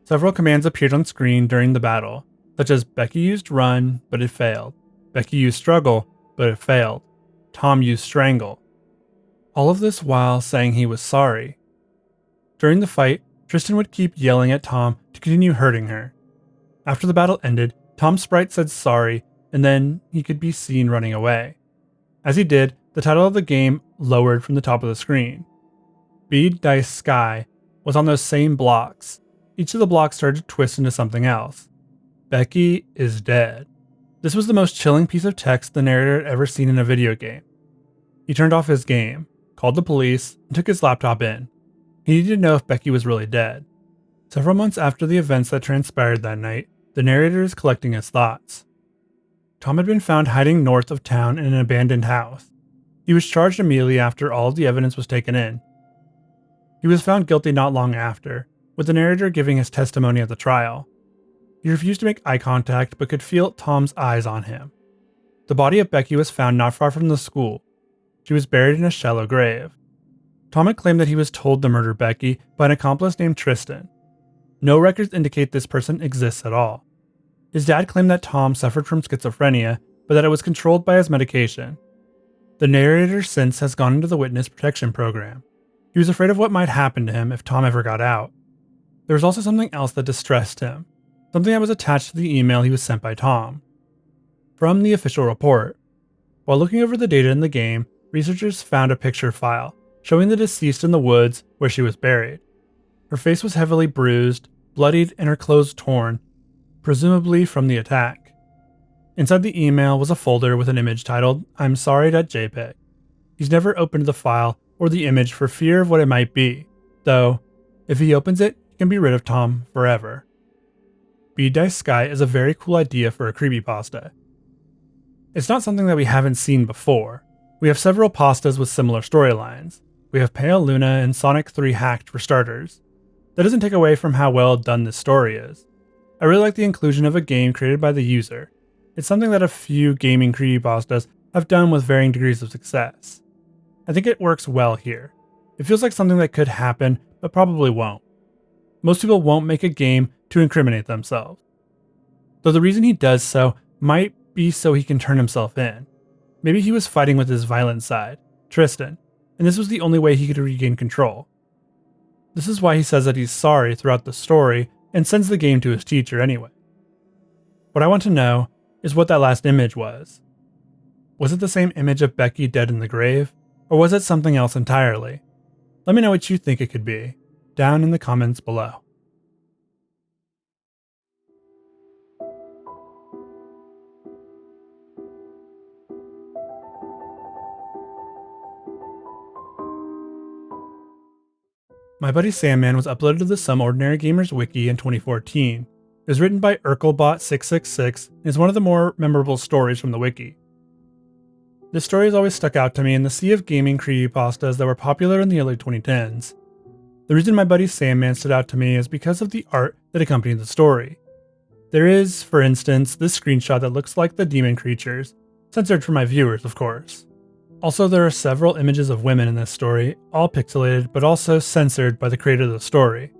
Several commands appeared on screen during the battle, such as Becky used run, but it failed. Becky used struggle, but it failed. Tom used strangle. All of this while saying he was sorry. During the fight, Tristan would keep yelling at Tom to continue hurting her. After the battle ended, Tom's sprite said sorry, and then he could be seen running away. As he did, the title of the game lowered from the top of the screen. BEADDICESKY was on those same blocks. Each of the blocks started to twist into something else. Becky is dead. This was the most chilling piece of text the narrator had ever seen in a video game. He turned off his game, called the police, and took his laptop in. He needed to know if Becky was really dead. Several months after the events that transpired that night, the narrator is collecting his thoughts. Tom had been found hiding north of town in an abandoned house. He was charged immediately after all of the evidence was taken in. He was found guilty not long after, with the narrator giving his testimony at the trial. He refused to make eye contact but could feel Tom's eyes on him. The body of Becky was found not far from the school. She was buried in a shallow grave. Tom had claimed that he was told to murder Becky by an accomplice named Tristan. No records indicate this person exists at all. His dad claimed that Tom suffered from schizophrenia, but that it was controlled by his medication. The narrator since has gone into the witness protection program. He was afraid of what might happen to him if Tom ever got out. There was also something else that distressed him, something that was attached to the email he was sent by Tom. From the official report, while looking over the data in the game, researchers found a picture file showing the deceased in the woods where she was buried. Her face was heavily bruised, bloodied, and her clothes torn, presumably from the attack. Inside the email was a folder with an image titled, "I'm sorry.jpg." He's never opened the file or the image for fear of what it might be, though, if he opens it, he can be rid of Tom forever. BEADDICESKY is a very cool idea for a creepypasta. It's not something that we haven't seen before. We have several pastas with similar storylines. We have Pale Luna and Sonic 3 Hacked for starters. That doesn't take away from how well done this story is. I really like the inclusion of a game created by the user. It's something that a few gaming creepypastas have done with varying degrees of success. I think it works well here. It feels like something that could happen, but probably won't. Most people won't make a game to incriminate themselves. Though the reason he does so might be so he can turn himself in. Maybe he was fighting with his violent side, Tristan, and this was the only way he could regain control. This is why he says that he's sorry throughout the story and sends the game to his teacher anyway. What I want to know is what that last image was. Was it the same image of Becky dead in the grave, or was it something else entirely? Let me know what you think it could be, down in the comments below. My Buddy Sandman was uploaded to the Some Ordinary Gamers wiki in 2014. It was written by Urkelbot666 and is one of the more memorable stories from the wiki. This story has always stuck out to me in the sea of gaming creepypastas that were popular in the early 2010s. The reason My Buddy Sandman stood out to me is because of the art that accompanied the story. There is, for instance, this screenshot that looks like the demon creatures, censored for my viewers, of course. Also, there are several images of women in this story, all pixelated but also censored by the creator of the story.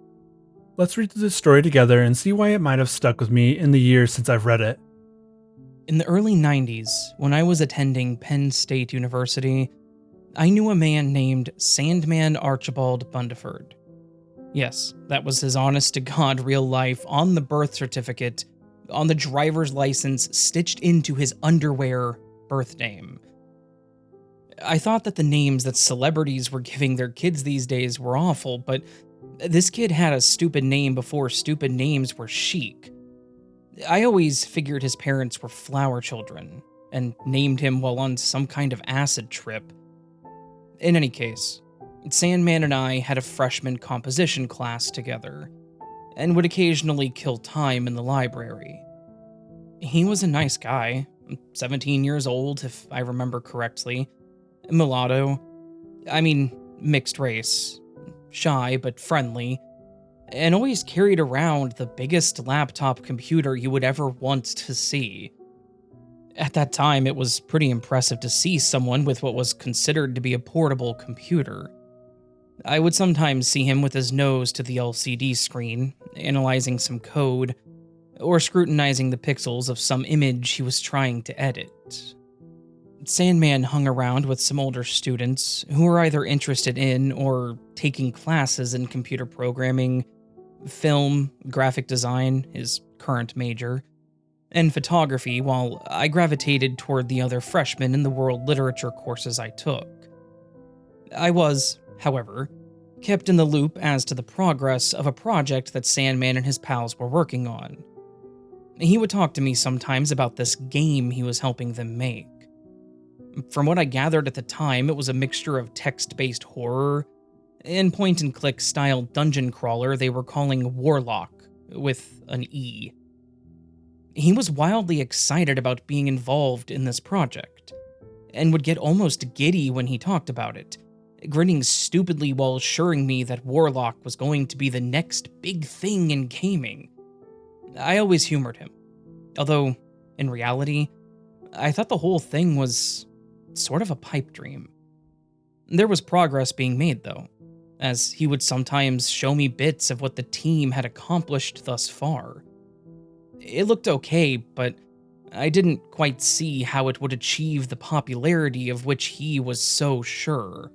Let's read through this story together and see why it might have stuck with me in the years since I've read it. In the early 90s, when I was attending Penn State University, I knew a man named Sandman Archibald Bundeford. Yes, that was his honest-to-God real life on the birth certificate, on the driver's license stitched into his underwear birth name. I thought that the names that celebrities were giving their kids these days were awful, but this kid had a stupid name before stupid names were chic. I always figured his parents were flower children, and named him while on some kind of acid trip. In any case, Sandman and I had a freshman composition class together, and would occasionally kill time in the library. He was a nice guy, 17 years old if I remember correctly, mulatto, mixed race, shy but friendly, and always carried around the biggest laptop computer you would ever want to see. At that time, it was pretty impressive to see someone with what was considered to be a portable computer. I would sometimes see him with his nose to the LCD screen, analyzing some code, or scrutinizing the pixels of some image he was trying to edit. Sandman hung around with some older students who were either interested in or taking classes in computer programming, film, graphic design, his current major, and photography, while I gravitated toward the other freshmen in the world literature courses I took. I was, however, kept in the loop as to the progress of a project that Sandman and his pals were working on. He would talk to me sometimes about this game he was helping them make. From what I gathered at the time, it was a mixture of text-based horror and point-and-click style dungeon crawler they were calling Warlock, with an E. He was wildly excited about being involved in this project, and would get almost giddy when he talked about it, grinning stupidly while assuring me that Warlock was going to be the next big thing in gaming. I always humored him, although, in reality, I thought the whole thing was sort of a pipe dream. There was progress being made, though, as he would sometimes show me bits of what the team had accomplished thus far. It looked okay, but I didn't quite see how it would achieve the popularity of which he was so sure.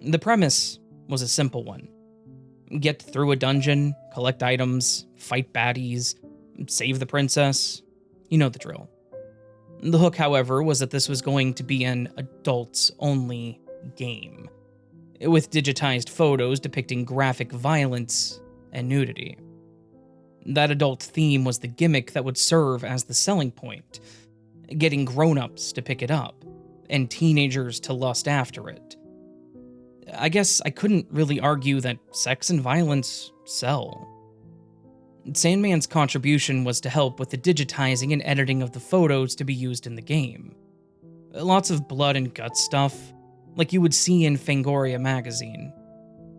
The premise was a simple one. Get through a dungeon, collect items, fight baddies, save the princess. You know the drill. The hook, however, was that this was going to be an adults-only game, with digitized photos depicting graphic violence and nudity. That adult theme was the gimmick that would serve as the selling point, getting grown-ups to pick it up, and teenagers to lust after it. I guess I couldn't really argue that sex and violence sell. Sandman's contribution was to help with the digitizing and editing of the photos to be used in the game. Lots of blood and guts stuff, like you would see in Fangoria magazine,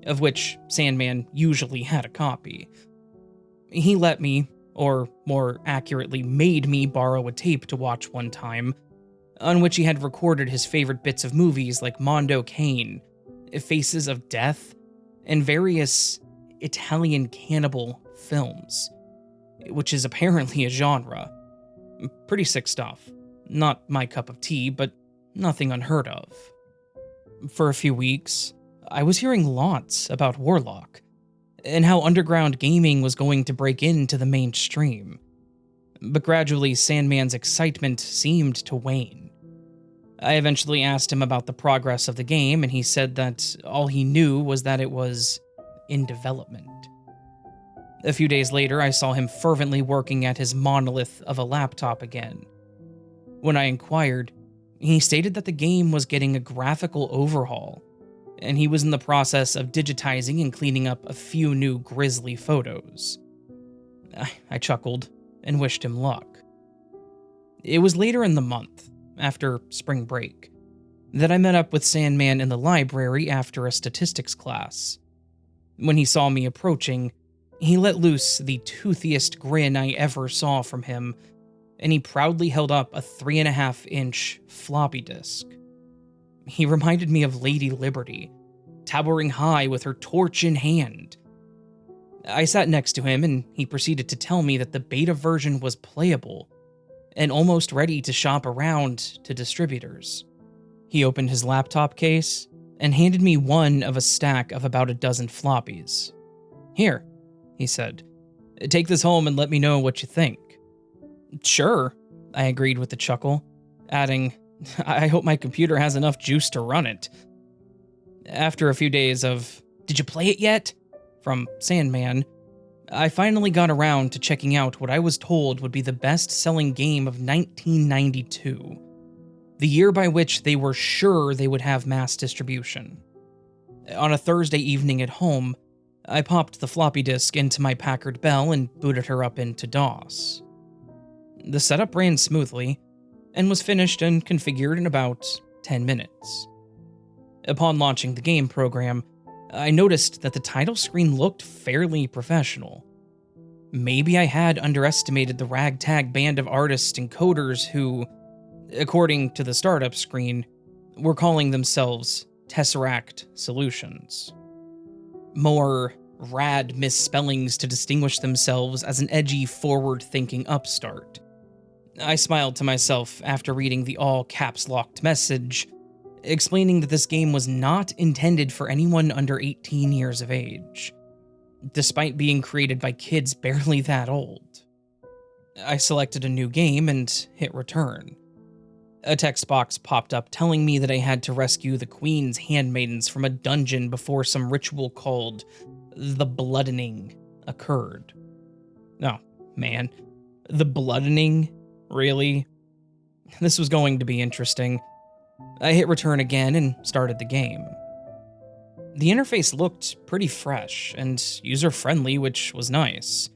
of which Sandman usually had a copy. He let me, or more accurately made me, borrow a tape to watch one time, on which he had recorded his favorite bits of movies like Mondo Cane, Faces of Death, and various Italian cannibal films, which is apparently a genre. Pretty sick stuff. Not my cup of tea, but nothing unheard of. For a few weeks, I was hearing lots about Warlock, and how underground gaming was going to break into the mainstream. But gradually, Sandman's excitement seemed to wane. I eventually asked him about the progress of the game, and he said that all he knew was that it was in development. A few days later, I saw him fervently working at his monolith of a laptop again. When I inquired, he stated that the game was getting a graphical overhaul, and he was in the process of digitizing and cleaning up a few new grisly photos. I chuckled and wished him luck. It was later in the month, after spring break, that I met up with Sandman in the library after a statistics class. When he saw me approaching, he let loose the toothiest grin I ever saw from him, and he proudly held up a 3.5-inch floppy disk. He reminded me of Lady Liberty, towering high with her torch in hand. I sat next to him, and he proceeded to tell me that the beta version was playable and almost ready to shop around to distributors. He opened his laptop case and handed me one of a stack of about a dozen floppies. "Here," he said, "take this home and let me know what you think." "Sure," I agreed with a chuckle, adding, "I hope my computer has enough juice to run it." After a few days of, "Did you play it yet?" from Sandman, I finally got around to checking out what I was told would be the best-selling game of 1992, the year by which they were sure they would have mass distribution. On a Thursday evening at home, I popped the floppy disk into my Packard Bell and booted her up into DOS. The setup ran smoothly, and was finished and configured in about 10 minutes. Upon launching the game program, I noticed that the title screen looked fairly professional. Maybe I had underestimated the ragtag band of artists and coders who, according to the startup screen, were calling themselves Tesseract Solutions. More rad misspellings to distinguish themselves as an edgy, forward-thinking upstart. I smiled to myself after reading the all-caps-locked message, explaining that this game was not intended for anyone under 18 years of age, despite being created by kids barely that old. I selected a new game and hit return. A text box popped up telling me that I had to rescue the Queen's handmaidens from a dungeon before some ritual called the Bloodening occurred. Oh, man. The Bloodening? Really? This was going to be interesting. I hit return again and started the game. The interface looked pretty fresh and user-friendly, which was nice.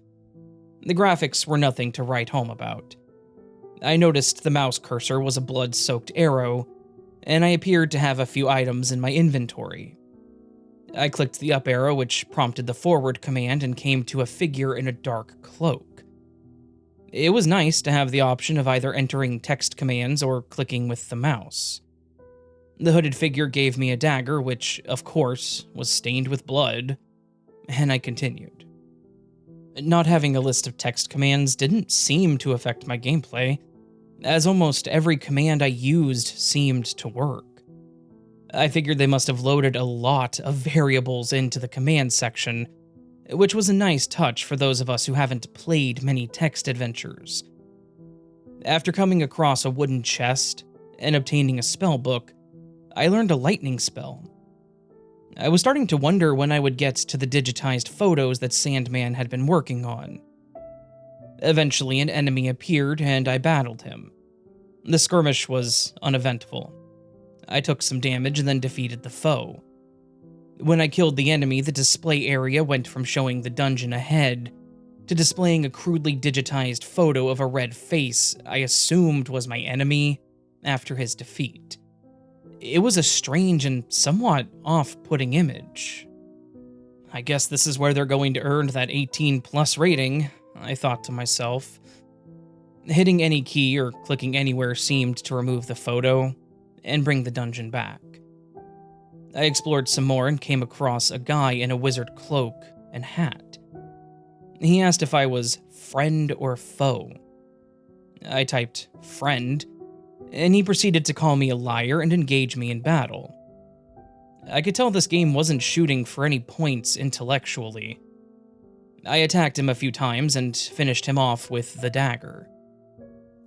The graphics were nothing to write home about. I noticed the mouse cursor was a blood-soaked arrow, and I appeared to have a few items in my inventory. I clicked the up arrow, which prompted the forward command and came to a figure in a dark cloak. It was nice to have the option of either entering text commands or clicking with the mouse. The hooded figure gave me a dagger, which, of course, was stained with blood, and I continued. Not having a list of text commands didn't seem to affect my gameplay, as almost every command I used seemed to work. I figured they must have loaded a lot of variables into the command section, which was a nice touch for those of us who haven't played many text adventures. After coming across a wooden chest and obtaining a spellbook, I learned a lightning spell. I was starting to wonder when I would get to the digitized photos that Sandman had been working on. Eventually, an enemy appeared and I battled him. The skirmish was uneventful. I took some damage and then defeated the foe. When I killed the enemy, the display area went from showing the dungeon ahead to displaying a crudely digitized photo of a red face I assumed was my enemy after his defeat. It was a strange and somewhat off-putting image. I guess this is where they're going to earn that 18+ rating, I thought to myself. Hitting any key or clicking anywhere seemed to remove the photo and bring the dungeon back. I explored some more and came across a guy in a wizard cloak and hat. He asked if I was friend or foe. I typed friend, and he proceeded to call me a liar and engage me in battle. I could tell this game wasn't shooting for any points intellectually, I attacked him a few times and finished him off with the dagger.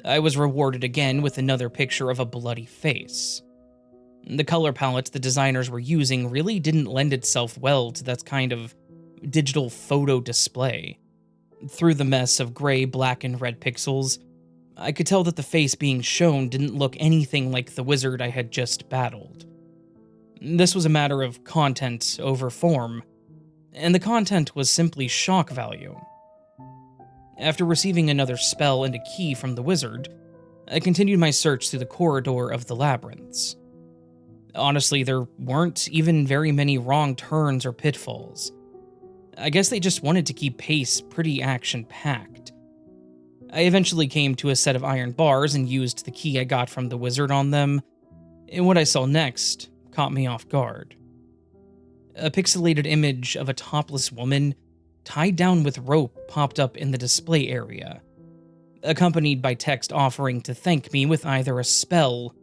I was rewarded again with another picture of a bloody face. The color palette the designers were using really didn't lend itself well to that kind of digital photo display. Through the mess of gray, black, and red pixels, I could tell that the face being shown didn't look anything like the wizard I had just battled. This was a matter of content over form, and the content was simply shock value. After receiving another spell and a key from the wizard, I continued my search through the corridor of the labyrinths. Honestly, there weren't even very many wrong turns or pitfalls. I guess they just wanted to keep pace pretty action-packed. I eventually came to a set of iron bars and used the key I got from the wizard on them, and what I saw next caught me off guard. A pixelated image of a topless woman tied down with rope popped up in the display area, accompanied by text offering to thank me with either a spell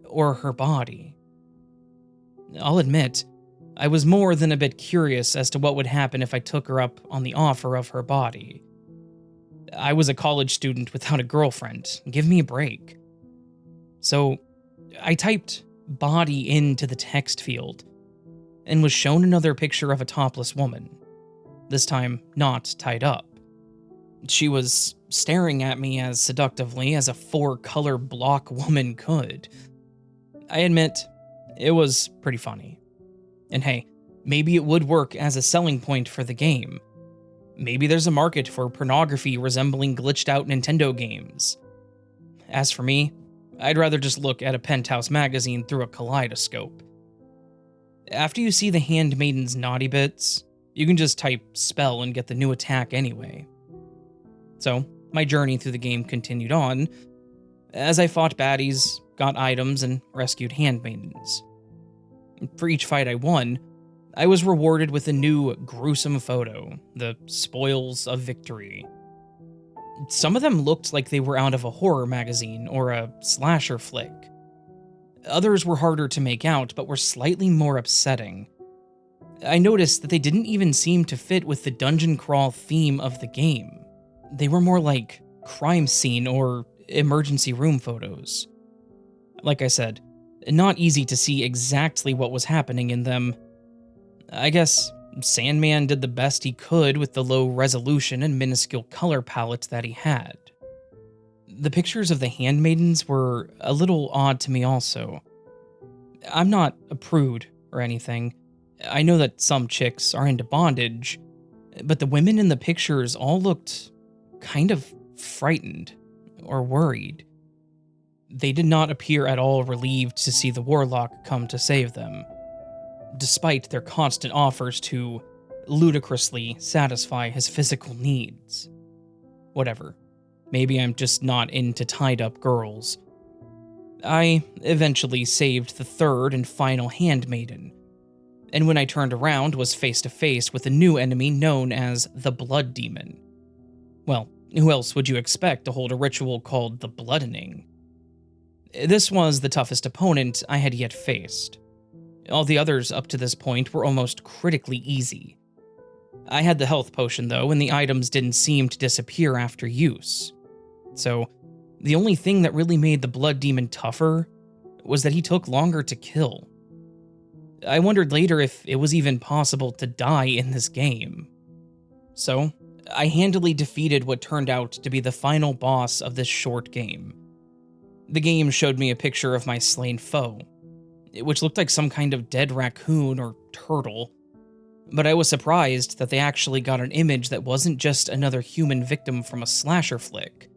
or her body. I'll admit, I was more than a bit curious as to what would happen if I took her up on the offer of her body. I was a college student without a girlfriend. Give me a break. So, I typed body into the text field and was shown another picture of a topless woman, this time not tied up. She was staring at me as seductively as a 4-color block woman could. I admit, it was pretty funny. And hey, maybe it would work as a selling point for the game. Maybe there's a market for pornography resembling glitched out Nintendo games. As for me, I'd rather just look at a Penthouse magazine through a kaleidoscope. After you see the handmaiden's naughty bits, you can just type spell and get the new attack anyway. So, my journey through the game continued on, as I fought baddies, got items, and rescued handmaidens. For each fight I won, I was rewarded with a new gruesome photo, the spoils of victory. Some of them looked like they were out of a horror magazine or a slasher flick. Others were harder to make out, but were slightly more upsetting. I noticed that they didn't even seem to fit with the dungeon crawl theme of the game. They were more like crime scene or emergency room photos. Like I said, not easy to see exactly what was happening in them. I guess Sandman did the best he could with the low resolution and minuscule color palette that he had. The pictures of the handmaidens were a little odd to me also. I'm not a prude or anything. I know that some chicks are into bondage, but the women in the pictures all looked kind of frightened or worried. They did not appear at all relieved to see the warlock come to save them, despite their constant offers to ludicrously satisfy his physical needs. Whatever. Maybe I'm just not into tied-up girls. I eventually saved the third and final handmaiden, and when I turned around was face to face with a new enemy known as the Blood Demon. Well, who else would you expect to hold a ritual called the Bloodening? This was the toughest opponent I had yet faced. All the others up to this point were almost critically easy. I had the health potion though, and the items didn't seem to disappear after use. So, the only thing that really made the Blood Demon tougher was that he took longer to kill. I wondered later if it was even possible to die in this game. So, I handily defeated what turned out to be the final boss of this short game. The game showed me a picture of my slain foe, which looked like some kind of dead raccoon or turtle, but I was surprised that they actually got an image that wasn't just another human victim from a slasher flick.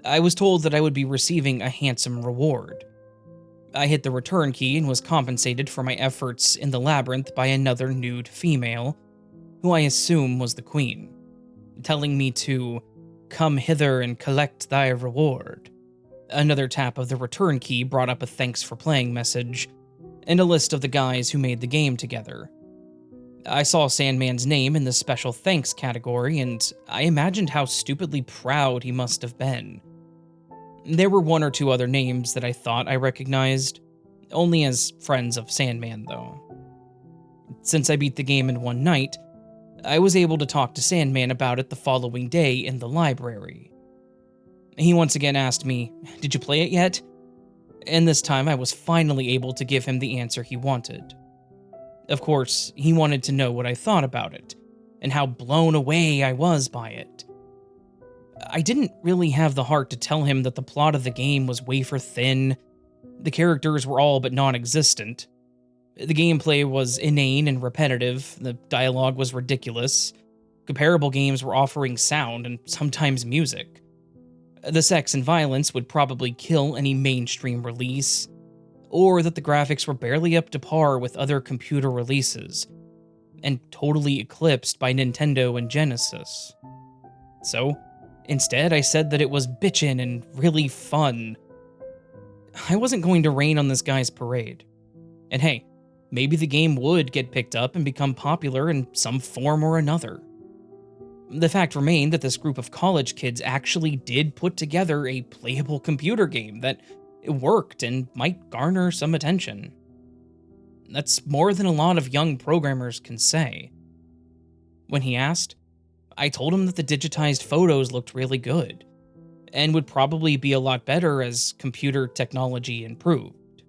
I was told that I would be receiving a handsome reward. I hit the return key and was compensated for my efforts in the labyrinth by another nude female, who I assume was the queen, telling me to come hither and collect thy reward. Another tap of the return key brought up a thanks for playing message, and a list of the guys who made the game together. I saw Sandman's name in the special thanks category, and I imagined how stupidly proud he must have been. There were one or two other names that I thought I recognized, only as friends of Sandman though. Since I beat the game in one night, I was able to talk to Sandman about it the following day in the library. He once again asked me, "Did you play it yet?" And this time I was finally able to give him the answer he wanted. Of course, he wanted to know what I thought about it, and how blown away I was by it. I didn't really have the heart to tell him that the plot of the game was wafer thin, the characters were all but non-existent, the gameplay was inane and repetitive, the dialogue was ridiculous, comparable games were offering sound and sometimes music. The sex and violence would probably kill any mainstream release, or that the graphics were barely up to par with other computer releases, and totally eclipsed by Nintendo and Genesis. So, instead I said that it was bitchin' and really fun. I wasn't going to rain on this guy's parade. And hey, maybe the game would get picked up and become popular in some form or another. The fact remained that this group of college kids actually did put together a playable computer game that worked and might garner some attention. That's more than a lot of young programmers can say. When he asked, I told him that the digitized photos looked really good, and would probably be a lot better as computer technology improved.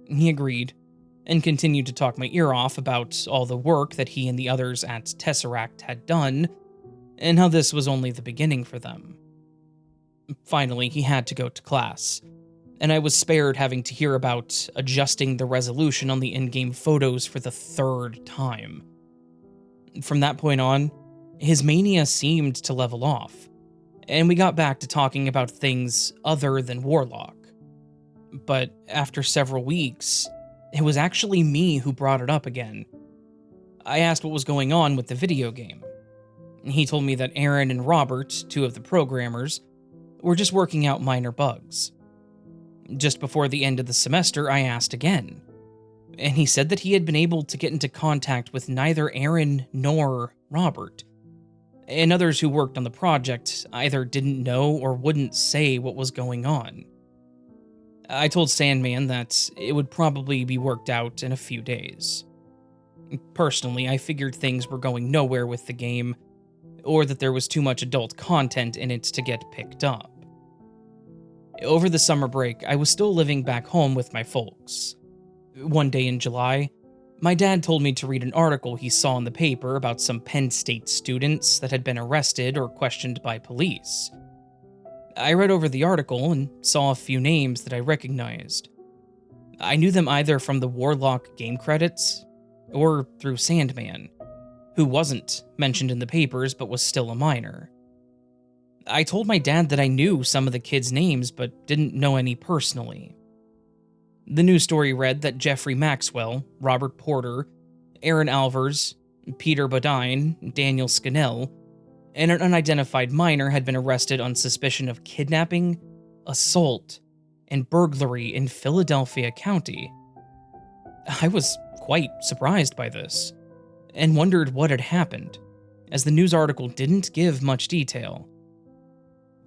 He agreed, and continued to talk my ear off about all the work that he and the others at Tesseract had done, and how this was only the beginning for them. Finally, he had to go to class, and I was spared having to hear about adjusting the resolution on the in-game photos for the third time. From that point on, his mania seemed to level off, and we got back to talking about things other than Warlock. But after several weeks, it was actually me who brought it up again. I asked what was going on with the video game. He told me that Aaron and Robert, two of the programmers, were just working out minor bugs. Just before the end of the semester, I asked again, and he said that he had been able to get into contact with neither Aaron nor Robert, and others who worked on the project either didn't know or wouldn't say what was going on. I told Sandman that it would probably be worked out in a few days. Personally, I figured things were going nowhere with the game, or that there was too much adult content in it to get picked up. Over the summer break, I was still living back home with my folks. One day in July, my dad told me to read an article he saw in the paper about some Penn State students that had been arrested or questioned by police. I read over the article and saw a few names that I recognized. I knew them either from the Warlock game credits or through Sandman, who wasn't mentioned in the papers but was still a minor. I told my dad that I knew some of the kids' names but didn't know any personally. The news story read that Jeffrey Maxwell, Robert Porter, Aaron Alvers, Peter Bodine, Daniel Scannell, and an unidentified minor had been arrested on suspicion of kidnapping, assault, and burglary in Philadelphia County. I was quite surprised by this, and wondered what had happened, as the news article didn't give much detail.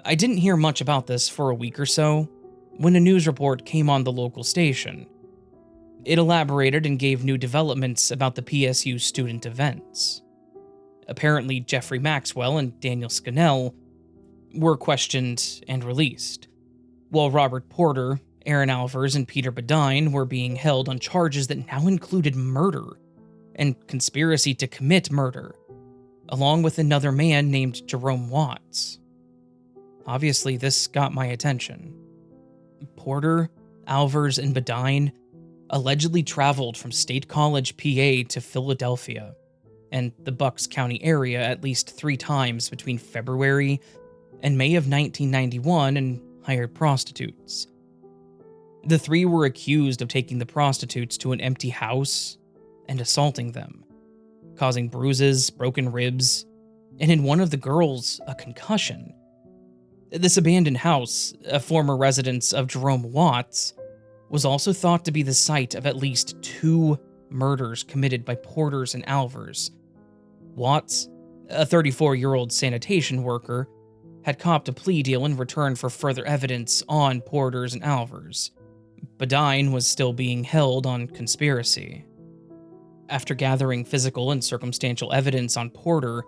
I didn't hear much about this for a week or so, when a news report came on the local station. It elaborated and gave new developments about the PSU student events. Apparently, Jeffrey Maxwell and Daniel Scannell were questioned and released, while Robert Porter, Aaron Alvers, and Peter Bodine were being held on charges that now included murder and conspiracy to commit murder, along with another man named Jerome Watts. Obviously, this got my attention. Porter, Alvers, and Bodine allegedly traveled from State College, PA to Philadelphia and the Bucks County area at least 3 times between February and May of 1991 and hired prostitutes. The 3 were accused of taking the prostitutes to an empty house and assaulting them, causing bruises, broken ribs, and in one of the girls, a concussion. This abandoned house, a former residence of Jerome Watts, was also thought to be the site of at least 2 murders committed by Porters and Alvers. Watts, a 34-year-old sanitation worker, had copped a plea deal in return for further evidence on Porters and Alvers. Bodine was still being held on conspiracy. After gathering physical and circumstantial evidence on Porter,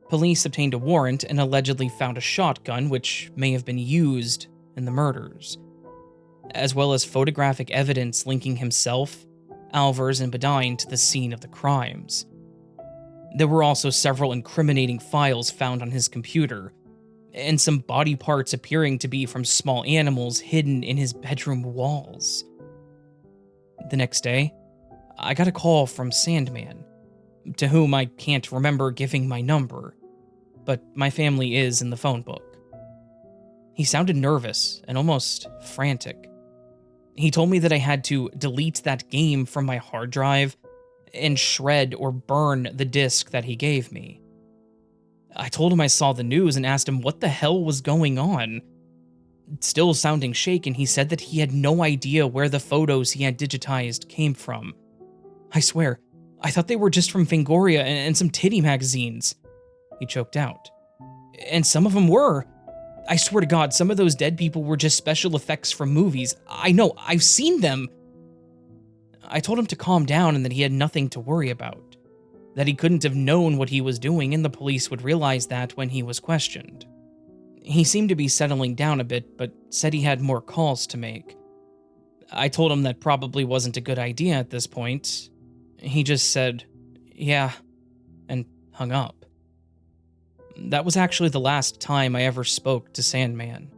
police obtained a warrant and allegedly found a shotgun which may have been used in the murders, as well as photographic evidence linking himself, Alvers, and Badine to the scene of the crimes. There were also several incriminating files found on his computer, and some body parts appearing to be from small animals hidden in his bedroom walls. The next day, I got a call from Sandman, to whom I can't remember giving my number, but my family is in the phone book. He sounded nervous and almost frantic. He told me that I had to delete that game from my hard drive and shred or burn the disk that he gave me. I told him I saw the news and asked him what the hell was going on. Still sounding shaken, he said that he had no idea where the photos he had digitized came from. I swear, I thought they were just from Fangoria and some titty magazines. He choked out. And some of them were. I swear to God, some of those dead people were just special effects from movies. I know, I've seen them. I told him to calm down and that he had nothing to worry about. That he couldn't have known what he was doing and the police would realize that when he was questioned. He seemed to be settling down a bit, but said he had more calls to make. I told him that probably wasn't a good idea at this point. He just said, yeah, and hung up. That was actually the last time I ever spoke to Sandman.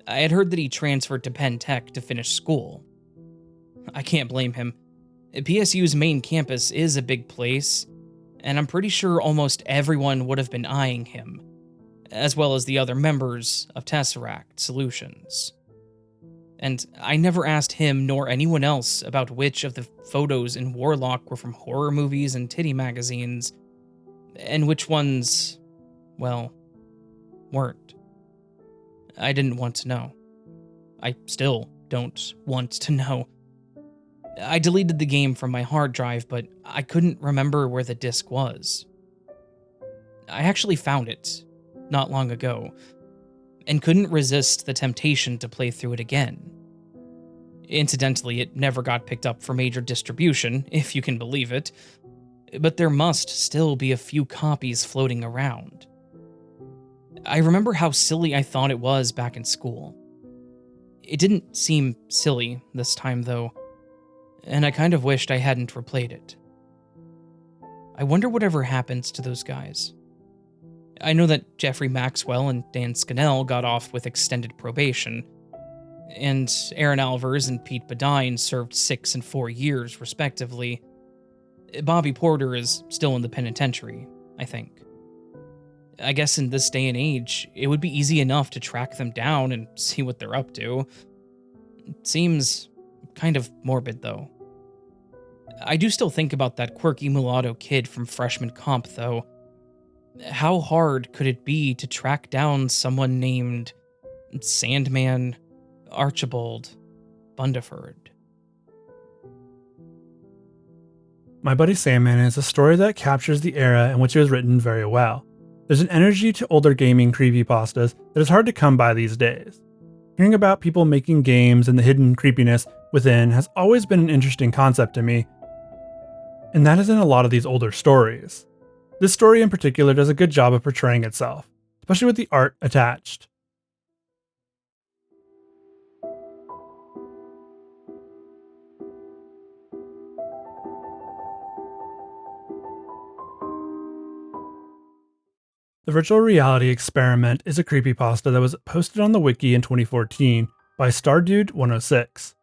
I had heard that he transferred to Penn Tech to finish school. I can't blame him. PSU's main campus is a big place, and I'm pretty sure almost everyone would have been eyeing him, as well as the other members of Tesseract Solutions. And I never asked him nor anyone else about which of the photos in Warlock were from horror movies and titty magazines, and which ones, well, weren't. I didn't want to know. I still don't want to know. I deleted the game from my hard drive, but I couldn't remember where the disc was. I actually found it not long ago, and couldn't resist the temptation to play through it again. Incidentally, it never got picked up for major distribution, if you can believe it, but there must still be a few copies floating around. I remember how silly I thought it was back in school. It didn't seem silly this time, though, and I kind of wished I hadn't replayed it. I wonder whatever happens to those guys. I know that Jeffrey Maxwell and Dan Scannell got off with extended probation, and Aaron Alvers and Pete Badine served 6 and 4 years, respectively. Bobby Porter is still in the penitentiary, I think. I guess in this day and age, it would be easy enough to track them down and see what they're up to. It seems kind of morbid, though. I do still think about that quirky mulatto kid from freshman comp, though. How hard could it be to track down someone named Sandman Archibald Bundeford? My Buddy Sandman is a story that captures the era in which it was written very well. There's an energy to older gaming creepypastas that is hard to come by these days. Hearing about people making games and the hidden creepiness within has always been an interesting concept to me, and that is in a lot of these older stories. This story in particular does a good job of portraying itself, especially with the art attached. The Virtual Reality Experiment is a creepypasta that was posted on the wiki in 2014 by Stardude106.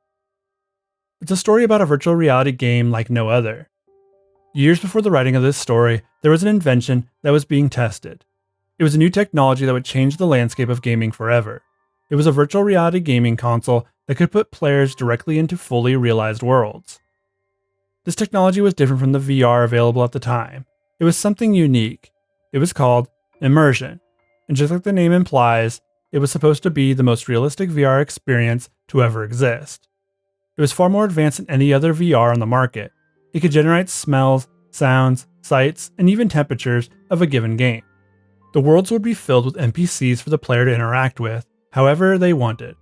It's a story about a virtual reality game like no other. Years before the writing of this story, there was an invention that was being tested. It was a new technology that would change the landscape of gaming forever. It was a virtual reality gaming console that could put players directly into fully realized worlds. This technology was different from the VR available at the time. It was something unique. It was called immersion, and just like the name implies, it was supposed to be the most realistic VR experience to ever exist. It was far more advanced than any other VR on the market. It could generate smells, sounds, sights, and even temperatures of a given game. The worlds would be filled with NPCs for the player to interact with, however they wanted.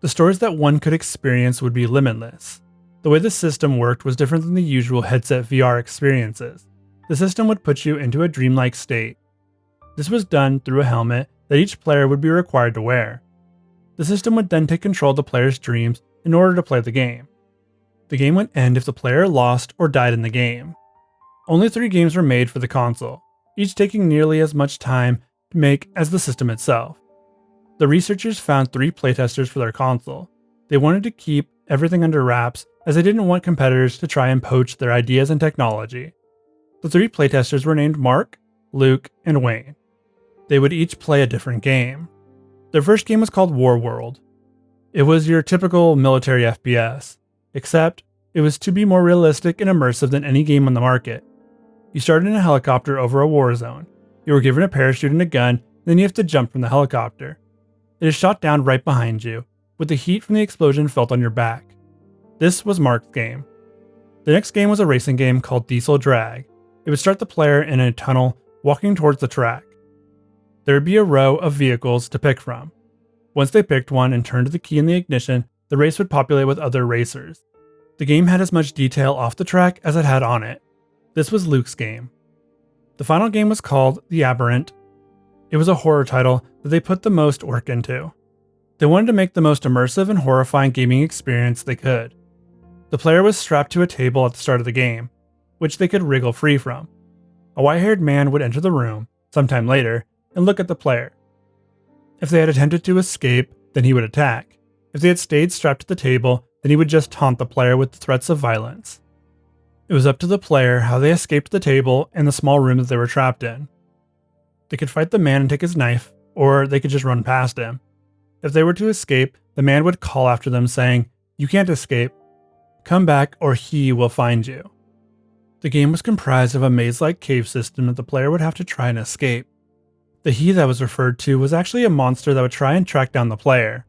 The stories that one could experience would be limitless. The way the system worked was different than the usual headset VR experiences. The system would put you into a dreamlike state. This was done through a helmet that each player would be required to wear. The system would then take control of the player's dreams in order to play the game. The game would end if the player lost or died in the game. Only 3 games were made for the console, each taking nearly as much time to make as the system itself. The researchers found 3 playtesters for their console. They wanted to keep everything under wraps as they didn't want competitors to try and poach their ideas and technology. The 3 playtesters were named Mark, Luke, and Wayne. They would each play a different game. Their first game was called War World. It was your typical military FPS, except it was to be more realistic and immersive than any game on the market. You started in a helicopter over a war zone. You were given a parachute and a gun, then you have to jump from the helicopter. It is shot down right behind you, with the heat from the explosion felt on your back. This was Mark's game. The next game was a racing game called Diesel Drag. It would start the player in a tunnel walking towards the track. There would be a row of vehicles to pick from. Once they picked one and turned the key in the ignition, the race would populate with other racers. The game had as much detail off the track as it had on it. This was Luke's game. The final game was called The Aberrant. It was a horror title that they put the most work into. They wanted to make the most immersive and horrifying gaming experience they could. The player was strapped to a table at the start of the game, which they could wriggle free from. A white-haired man would enter the room, sometime later, and look at the player. If they had attempted to escape, then he would attack. If they had stayed strapped to the table, then he would just taunt the player with threats of violence. It was up to the player how they escaped the table and the small room that they were trapped in. They could fight the man and take his knife, or they could just run past him. If they were to escape, the man would call after them saying, "You can't escape. Come back or he will find you." The game was comprised of a maze-like cave system that the player would have to try and escape. The he that was referred to was actually a monster that would try and track down the player.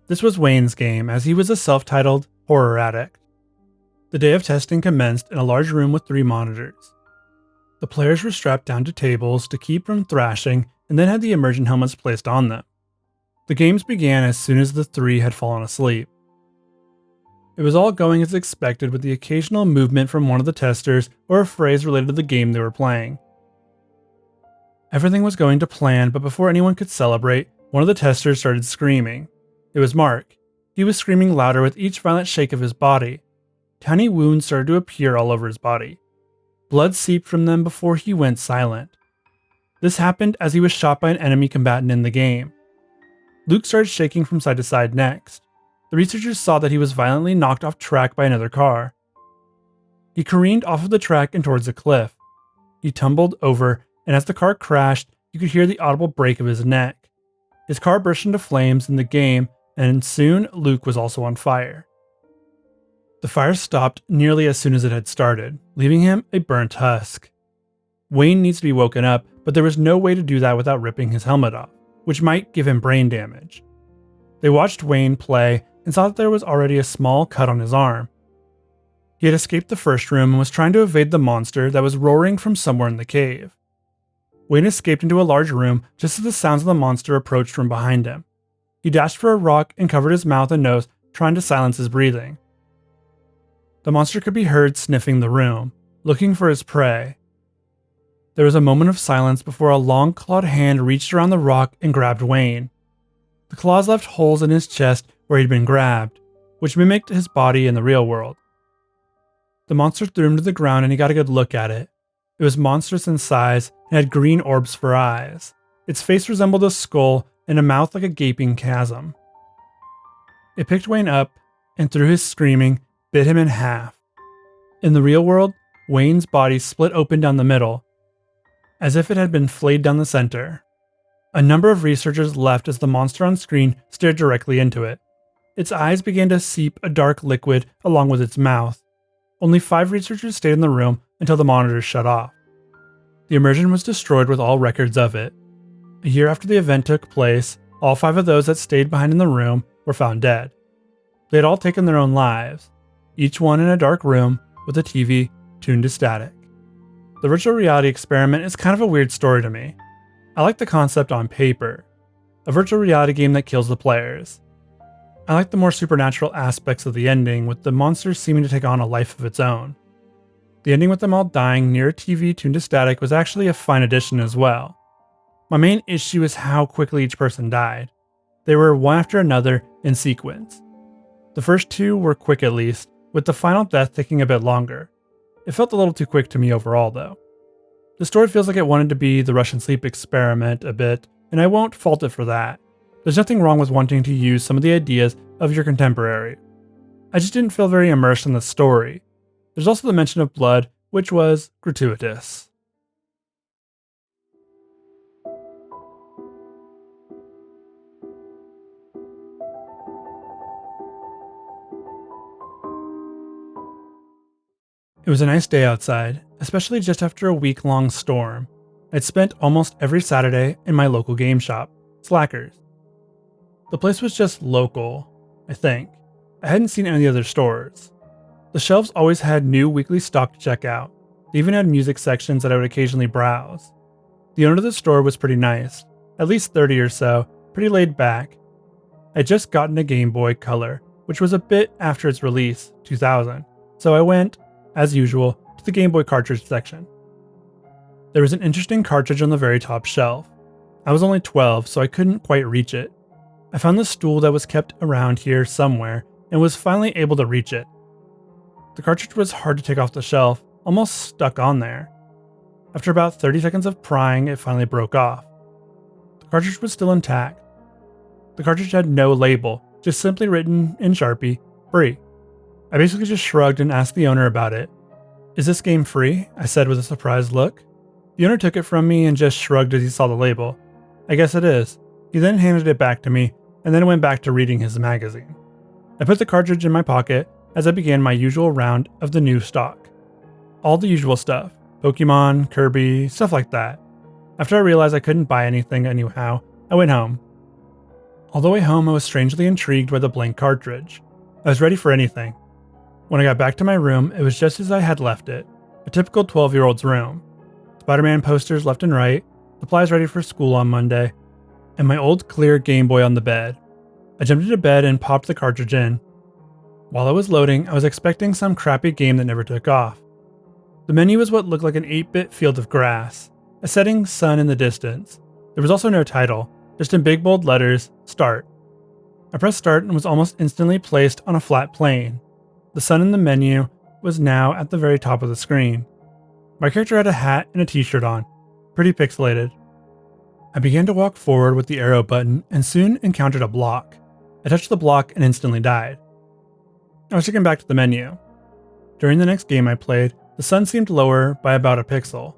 This was Wayne's game, as he was a self-titled horror addict. The day of testing commenced in a large room with 3 monitors. The players were strapped down to tables to keep from thrashing and then had the immersion helmets placed on them. The games began as soon as the 3 had fallen asleep. It was all going as expected, with the occasional movement from one of the testers or a phrase related to the game they were playing. Everything was going to plan, but before anyone could celebrate, one of the testers started screaming. It was Mark. He was screaming louder with each violent shake of his body. Tiny wounds started to appear all over his body. Blood seeped from them before he went silent. This happened as he was shot by an enemy combatant in the game. Luke started shaking from side to side next. The researchers saw that he was violently knocked off track by another car. He careened off of the track and towards a cliff. He tumbled over, and as the car crashed, you could hear the audible break of his neck. His car burst into flames in the game, and soon Luke was also on fire. The fire stopped nearly as soon as it had started, leaving him a burnt husk. Wayne needs to be woken up, but there was no way to do that without ripping his helmet off, which might give him brain damage. They watched Wayne play and saw that there was already a small cut on his arm. He had escaped the first room and was trying to evade the monster that was roaring from somewhere in the cave. Wayne escaped into a large room just as the sounds of the monster approached from behind him. He dashed for a rock and covered his mouth and nose, trying to silence his breathing. The monster could be heard sniffing the room, looking for his prey. There was a moment of silence before a long clawed hand reached around the rock and grabbed Wayne. The claws left holes in his chest where he'd been grabbed, which mimicked his body in the real world. The monster threw him to the ground and he got a good look at it. It was monstrous in size and had green orbs for eyes. Its face resembled a skull and a mouth like a gaping chasm. It picked Wayne up and, through his screaming, bit him in half. In the real world, Wayne's body split open down the middle, as if it had been flayed down the center. A number of researchers left as the monster on screen stared directly into it. Its eyes began to seep a dark liquid along with its mouth. Only 5 researchers stayed in the room until the monitors shut off. The immersion was destroyed with all records of it. A year after the event took place, all 5 of those that stayed behind in the room were found dead. They had all taken their own lives, each one in a dark room with a TV tuned to static. The virtual reality experiment is kind of a weird story to me. I like the concept on paper, a virtual reality game that kills the players. I like the more supernatural aspects of the ending, with the monsters seeming to take on a life of its own. The ending with them all dying near a TV tuned to static was actually a fine addition as well. My main issue is how quickly each person died. They were one after another in sequence. The first two were quick at least, with the final death taking a bit longer. It felt a little too quick to me overall though. The story feels like it wanted to be the Russian sleep experiment a bit, and I won't fault it for that. There's nothing wrong with wanting to use some of the ideas of your contemporary. I just didn't feel very immersed in the story. There's also the mention of blood, which was gratuitous. It was a nice day outside, especially just after a week-long storm. I'd spent almost every Saturday in my local game shop, Slackers. The place was just local, I think. I hadn't seen any of the other stores. The shelves always had new weekly stock to check out. They even had music sections that I would occasionally browse. The owner of the store was pretty nice, at least 30 or so, pretty laid back. I'd just gotten a Game Boy Color, which was a bit after its release, 2000, so I went, as usual, to the Game Boy cartridge section. There was an interesting cartridge on the very top shelf. I was only 12, so I couldn't quite reach it. I found the stool that was kept around here somewhere and was finally able to reach it. The cartridge was hard to take off the shelf, almost stuck on there. After about 30 seconds of prying, it finally broke off. The cartridge was still intact. The cartridge had no label, just simply written in Sharpie, free. I basically just shrugged and asked the owner about it. "Is this game free?" I said with a surprised look. The owner took it from me and just shrugged as he saw the label. "I guess it is." He then handed it back to me and then went back to reading his magazine. I put the cartridge in my pocket as I began my usual round of the new stock. All the usual stuff, Pokemon, Kirby, stuff like that. After I realized I couldn't buy anything anyhow, I went home. All the way home, I was strangely intrigued by the blank cartridge. I was ready for anything. When I got back to my room, it was just as I had left it, a typical 12-year-old's room. Spider-Man posters left and right, supplies ready for school on Monday, and my old clear Game Boy on the bed. I jumped into bed and popped the cartridge in. While I was loading, I was expecting some crappy game that never took off. The menu was what looked like an 8-bit field of grass, a setting sun in the distance. There was also no title, just in big bold letters, Start. I pressed Start and was almost instantly placed on a flat plane. The sun in the menu was now at the very top of the screen. My character had a hat and a t-shirt on, pretty pixelated. I began to walk forward with the arrow button and soon encountered a block. I touched the block and instantly died. I was taken back to the menu. During the next game I played, the sun seemed lower by about a pixel.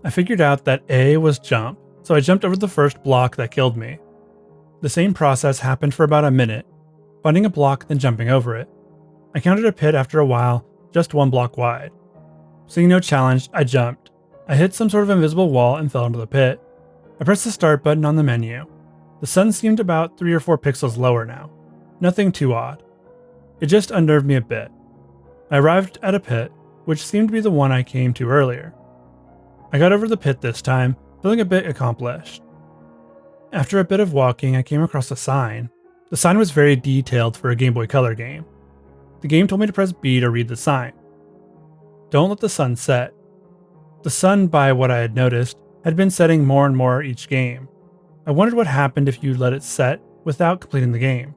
I figured out that A was jump, so I jumped over the first block that killed me. The same process happened for about a minute, finding a block then jumping over it. I counted a pit after a while, just 1 block wide. Seeing no challenge, I jumped. I hit some sort of invisible wall and fell into the pit. I pressed the start button on the menu. The sun seemed about 3 or 4 pixels lower now. Nothing too odd. It just unnerved me a bit. I arrived at a pit, which seemed to be the one I came to earlier. I got over the pit this time, feeling a bit accomplished. After a bit of walking, I came across a sign. The sign was very detailed for a Game Boy Color game. The game told me to press B to read the sign. Don't let the sun set. The sun, by what I had noticed, had been setting more and more each game. I wondered what happened if you let it set without completing the game.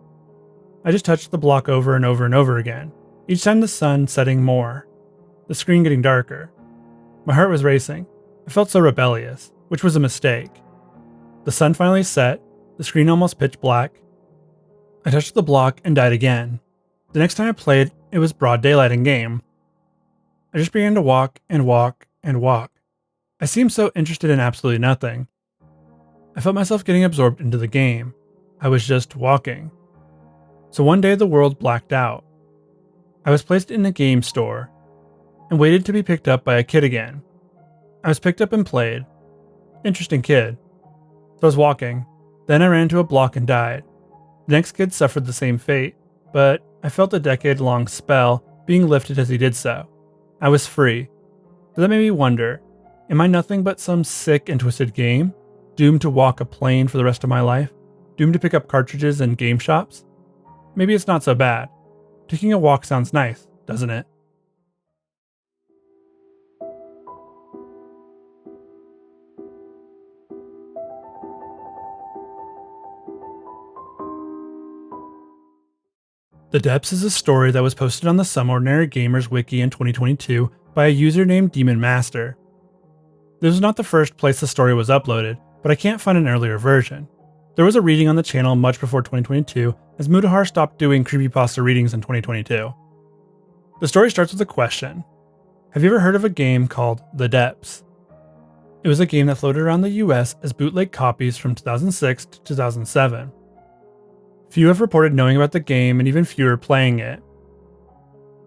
I just touched the block over and over and over again, each time the sun setting more, the screen getting darker. My heart was racing. I felt so rebellious, which was a mistake. The sun finally set, the screen almost pitch black. I touched the block and died again. The next time I played, it was broad daylight in game. I just began to walk and walk and walk. I seemed so interested in absolutely nothing. I felt myself getting absorbed into the game. I was just walking. So one day the world blacked out. I was placed in a game store and waited to be picked up by a kid again. I was picked up and played. Interesting kid. So I was walking. Then I ran into a block and died. The next kid suffered the same fate, but I felt a decade-long spell being lifted as he did so. I was free. So that made me wonder, am I nothing but some sick and twisted game, doomed to walk a plane for the rest of my life, doomed to pick up cartridges in game shops? maybe it's not so bad. Taking a walk sounds nice, doesn't it? The Depths is a story that was posted on the Some Ordinary Gamers wiki in 2022 by a user named Demon Master. This was not the first place the story was uploaded, but I can't find an earlier version. There was a reading on the channel much before 2022, as Mutahar stopped doing creepypasta readings in 2022. The story starts with a question. Have you ever heard of a game called The Depths? It was a game that floated around the US as bootleg copies from 2006 to 2007. Few have reported knowing about the game and even fewer playing it.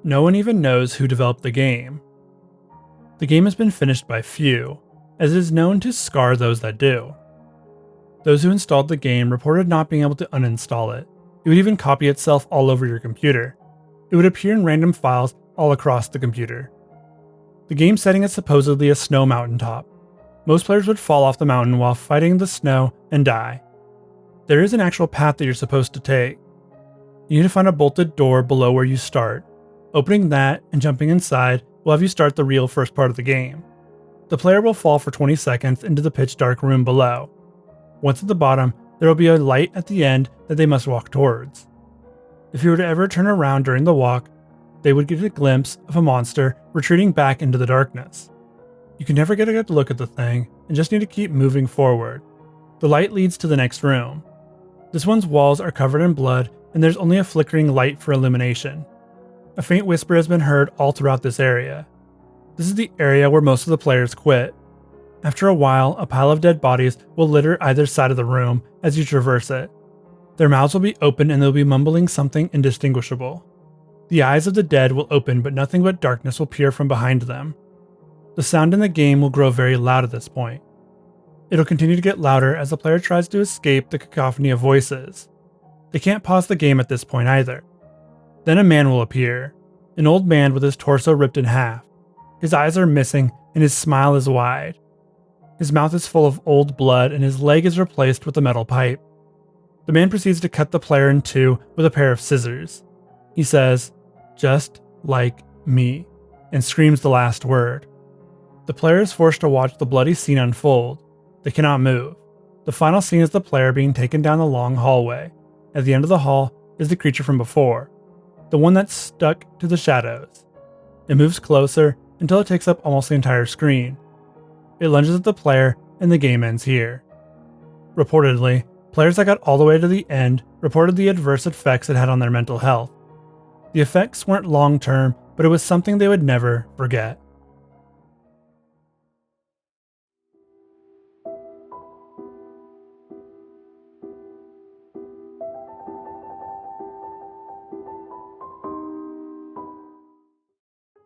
No one even knows who developed the game. The game has been finished by few, as it is known to scar those that do. Those who installed the game reported not being able to uninstall it. It would even copy itself all over your computer. It would appear in random files all across the computer. The game setting is supposedly a snow mountaintop. Most players would fall off the mountain while fighting the snow and die. There is an actual path that you're supposed to take. You need to find a bolted door below where you start. Opening that and jumping inside will have you start the real first part of the game. The player will fall for 20 seconds into the pitch dark room below. Once at the bottom, there will be a light at the end that they must walk towards. If you were to ever turn around during the walk, they would get a glimpse of a monster retreating back into the darkness. You can never get a good look at the thing and just need to keep moving forward. The light leads to the next room. This one's walls are covered in blood and there's only a flickering light for illumination. A faint whisper has been heard all throughout this area. This is the area where most of the players quit. After a while, a pile of dead bodies will litter either side of the room as you traverse it. Their mouths will be open and they'll be mumbling something indistinguishable. The eyes of the dead will open, but nothing but darkness will peer from behind them. The sound in the game will grow very loud at this point. It'll continue to get louder as the player tries to escape the cacophony of voices. They can't pause the game at this point either. Then a man will appear, an old man with his torso ripped in half. His eyes are missing and his smile is wide. His mouth is full of old blood and his leg is replaced with a metal pipe. The man proceeds to cut the player in two with a pair of scissors. He says, "Just like me," and screams the last word. The player is forced to watch the bloody scene unfold. They cannot move. The final scene is the player being taken down the long hallway. At the end of the hall is the creature from before, the one that's stuck to the shadows. It moves closer until it takes up almost the entire screen. It lunges at the player and the game ends here. Reportedly, players that got all the way to the end reported the adverse effects it had on their mental health. The effects weren't long-term, but it was something they would never forget.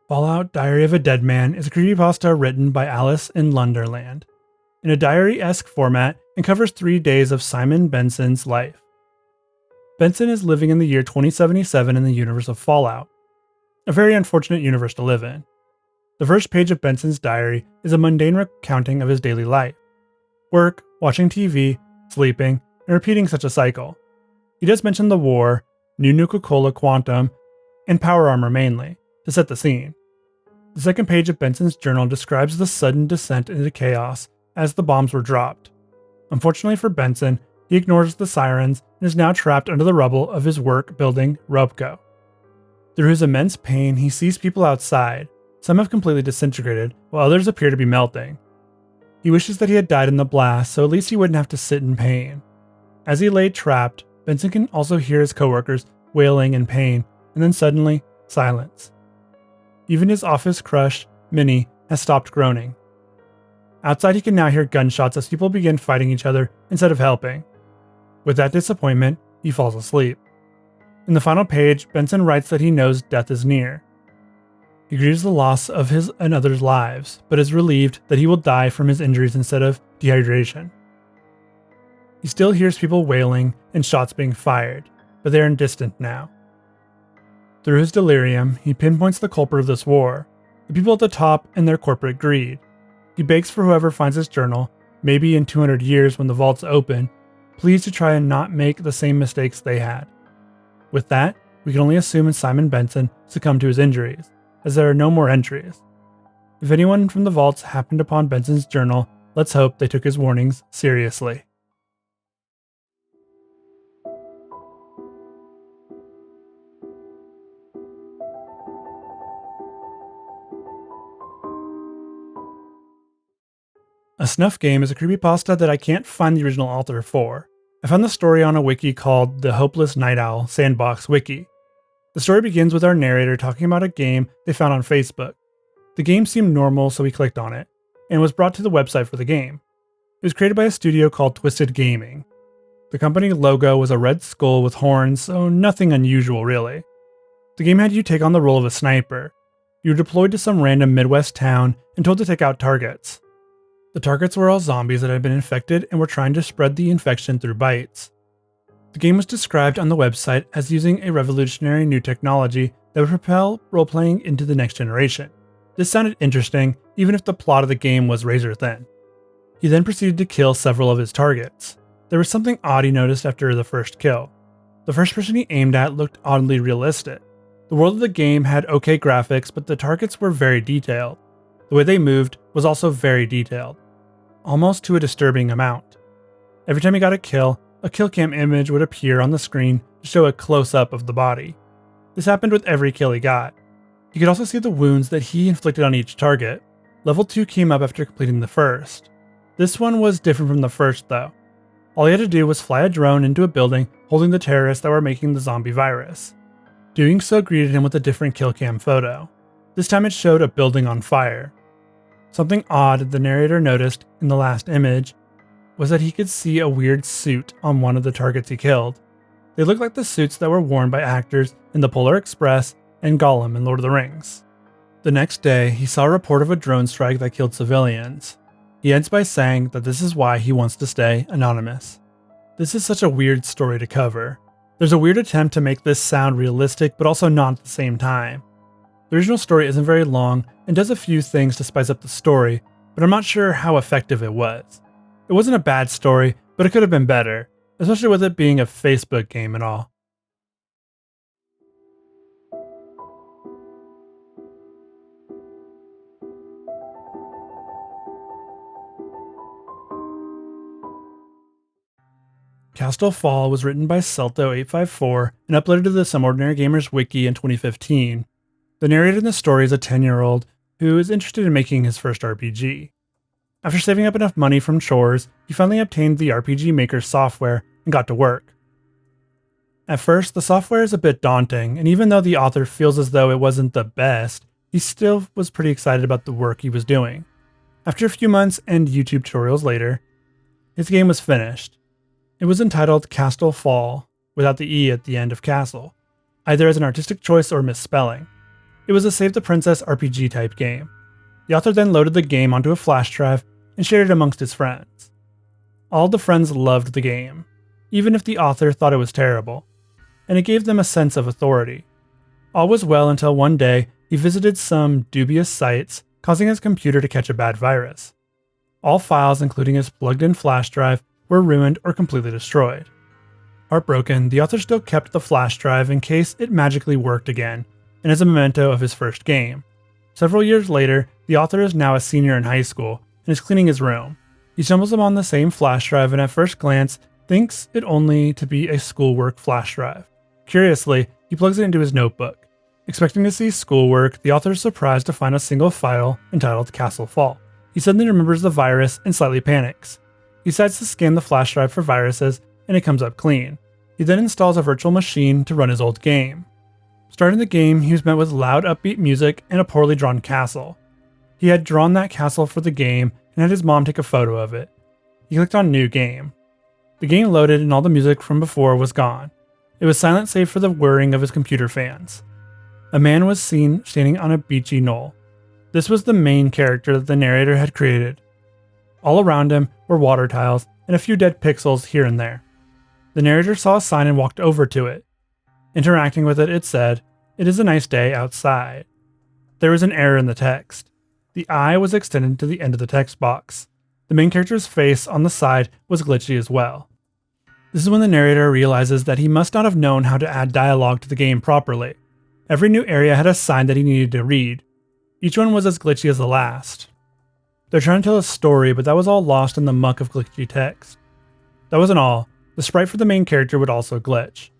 Fallout Diary of a Dead Man is a creepypasta written by Alice in Lunderland, in a diary-esque format and covers 3 days of Simon Benson's life. Benson is living in the year 2077 in the universe of Fallout, a very unfortunate universe to live in. The first page of Benson's diary is a mundane recounting of his daily life. Work, watching TV, sleeping, and repeating such a cycle. He does mention the war, New Nuka-Cola Quantum, and Power Armor mainly, to set the scene. The second page of Benson's journal describes the sudden descent into chaos as the bombs were dropped. Unfortunately for Benson, he ignores the sirens and is now trapped under the rubble of his work building, Rubco. Through his immense pain, he sees people outside. Some have completely disintegrated, while others appear to be melting. He wishes that he had died in the blast, so at least he wouldn't have to sit in pain. As he lay trapped, Benson can also hear his coworkers wailing in pain, and then suddenly, silence. Even his office crush, Minnie, has stopped groaning. Outside he can now hear gunshots as people begin fighting each other instead of helping. With that disappointment, he falls asleep. In the final page, Benson writes that he knows death is near. He grieves the loss of his and others' lives, but is relieved that he will die from his injuries instead of dehydration. He still hears people wailing and shots being fired, but they are distant now. Through his delirium, he pinpoints the culprit of this war, the people at the top and their corporate greed. He begs for whoever finds his journal, maybe in 200 years when the vaults open, please to try and not make the same mistakes they had. With that, we can only assume Simon Benson succumbed to his injuries, as there are no more entries. If anyone from the vaults happened upon Benson's journal, let's hope they took his warnings seriously. A Snuff Game is a creepypasta that I can't find the original author for. I found the story on a wiki called the Hopeless Night Owl Sandbox Wiki. The story begins with our narrator talking about a game they found on Facebook. The game seemed normal, so we clicked on it, and was brought to the website for the game. It was created by a studio called Twisted Gaming. The company logo was a red skull with horns, so nothing unusual really. The game had you take on the role of a sniper. You were deployed to some random Midwest town and told to take out targets. The targets were all zombies that had been infected and were trying to spread the infection through bites. The game was described on the website as using a revolutionary new technology that would propel role-playing into the next generation. This sounded interesting, even if the plot of the game was razor thin. He then proceeded to kill several of his targets. There was something odd he noticed after the first kill. The first person he aimed at looked oddly realistic. The world of the game had okay graphics, but the targets were very detailed. The way they moved was also very detailed, almost to a disturbing amount. Every time he got a kill cam image would appear on the screen to show a close-up of the body. This happened with every kill he got. You could also see the wounds that he inflicted on each target. Level 2 came up after completing the first. This one was different from the first though. All he had to do was fly a drone into a building holding the terrorists that were making the zombie virus. Doing so greeted him with a different kill cam photo. This time it showed a building on fire. Something odd the narrator noticed in the last image was that he could see a weird suit on one of the targets he killed. They looked like the suits that were worn by actors in The Polar Express and Gollum in Lord of the Rings. The next day, he saw a report of a drone strike that killed civilians. He ends by saying that this is why he wants to stay anonymous. This is such a weird story to cover. There's a weird attempt to make this sound realistic, but also not at the same time. The original story isn't very long and does a few things to spice up the story, but I'm not sure how effective it was. It wasn't a bad story, but it could have been better, especially with it being a Facebook game and all. CASTL Fall was written by Celto854 and uploaded to the Some Ordinary Gamers wiki in 2015. The narrator in the story is a 10-year-old who is interested in making his first RPG. After saving up enough money from chores, he finally obtained the RPG Maker software and got to work. At first, the software is a bit daunting, and even though the author feels as though it wasn't the best, he still was pretty excited about the work he was doing. After a few months and YouTube tutorials later, his game was finished. It was entitled CASTL Fall, without the E at the end of Castle, either as an artistic choice or misspelling. It was a Save the Princess RPG type game. The author then loaded the game onto a flash drive and shared it amongst his friends. All the friends loved the game, even if the author thought it was terrible, and it gave them a sense of authority. All was well until one day he visited some dubious sites, causing his computer to catch a bad virus. All files, including his plugged-in flash drive, were ruined or completely destroyed. Heartbroken, the author still kept the flash drive in case it magically worked again, and as a memento of his first game. Several years later, the author is now a senior in high school and is cleaning his room. He stumbles upon the same flash drive and at first glance thinks it only to be a schoolwork flash drive. Curiously, he plugs it into his notebook. Expecting to see schoolwork, the author is surprised to find a single file entitled CASTL Fall. He suddenly remembers the virus and slightly panics. He decides to scan the flash drive for viruses and it comes up clean. He then installs a virtual machine to run his old game. Starting the game, he was met with loud upbeat music and a poorly drawn castle. He had drawn that castle for the game and had his mom take a photo of it. He clicked on New Game. The game loaded and all the music from before was gone. It was silent save for the whirring of his computer fans. A man was seen standing on a beachy knoll. This was the main character that the narrator had created. All around him were water tiles and a few dead pixels here and there. The narrator saw a sign and walked over to it. Interacting with it, it said, "It is a nice day outside." There was an error in the text. The eye was extended to the end of the text box. The main character's face on the side was glitchy as well. This is when the narrator realizes that he must not have known how to add dialogue to the game properly. Every new area had a sign that he needed to read. Each one was as glitchy as the last. They're trying to tell a story, but that was all lost in the muck of glitchy text. That wasn't all. The sprite for the main character would also glitch.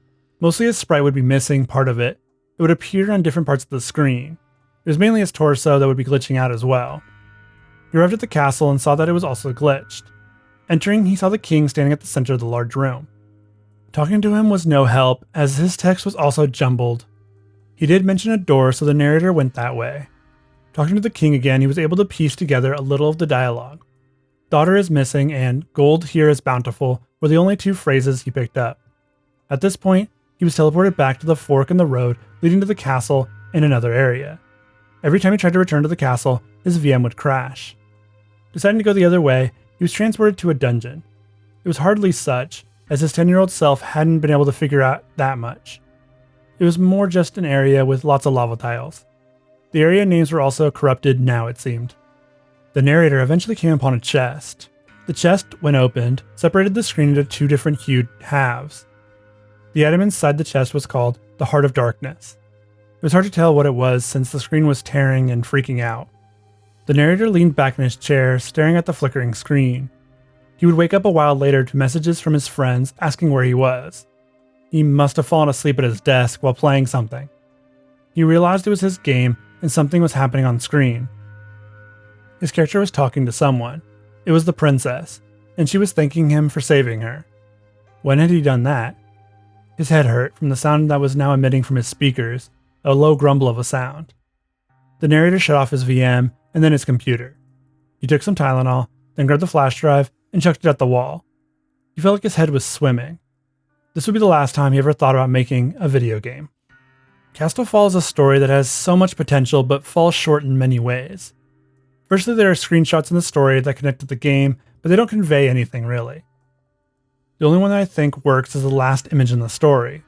Mostly his sprite would be missing part of it. It would appear on different parts of the screen. It was mainly his torso that would be glitching out as well. He arrived at the castle and saw that it was also glitched. Entering, he saw the king standing at the center of the large room. Talking to him was no help, as his text was also jumbled. He did mention a door, so the narrator went that way. Talking to the king again, he was able to piece together a little of the dialogue. Daughter is missing and gold here is bountiful were the only two phrases he picked up. At this point, he was teleported back to the fork in the road leading to the castle in another area. Every time he tried to return to the castle, his VM would crash. Deciding to go the other way, he was transported to a dungeon. It was hardly such, as his 10-year-old self hadn't been able to figure out that much. It was more just an area with lots of lava tiles. The area names were also corrupted now, it seemed. The narrator eventually came upon a chest. The chest, when opened, separated the screen into two different hued halves. The item inside the chest was called the Heart of Darkness. It was hard to tell what it was since the screen was tearing and freaking out. The narrator leaned back in his chair, staring at the flickering screen. He would wake up a while later to messages from his friends asking where he was. He must have fallen asleep at his desk while playing something. He realized it was his game and something was happening on screen. His character was talking to someone. It was the princess, and she was thanking him for saving her. When had he done that? His head hurt from the sound that was now emitting from his speakers, a low grumble of a sound. The narrator shut off his VM and then his computer. He took some Tylenol, then grabbed the flash drive and chucked it at the wall. He felt like his head was swimming. This would be the last time he ever thought about making a video game. CASTL follows a story that has so much potential but falls short in many ways. Firstly, there are screenshots in the story that connect to the game, but they don't convey anything really. The only one that I think works is the last image in the story.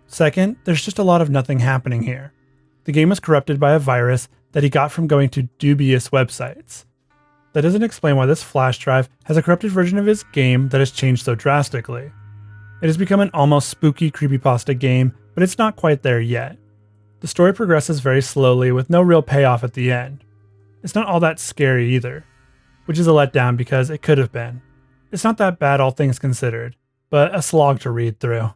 Second, there's just a lot of nothing happening here. The game was corrupted by a virus that he got from going to dubious websites. That doesn't explain why this flash drive has a corrupted version of his game that has changed so drastically. It has become an almost spooky creepypasta game, but it's not quite there yet. The story progresses very slowly with no real payoff at the end. It's not all that scary either, which is a letdown because it could have been. It's not that bad all things considered, but a slog to read through.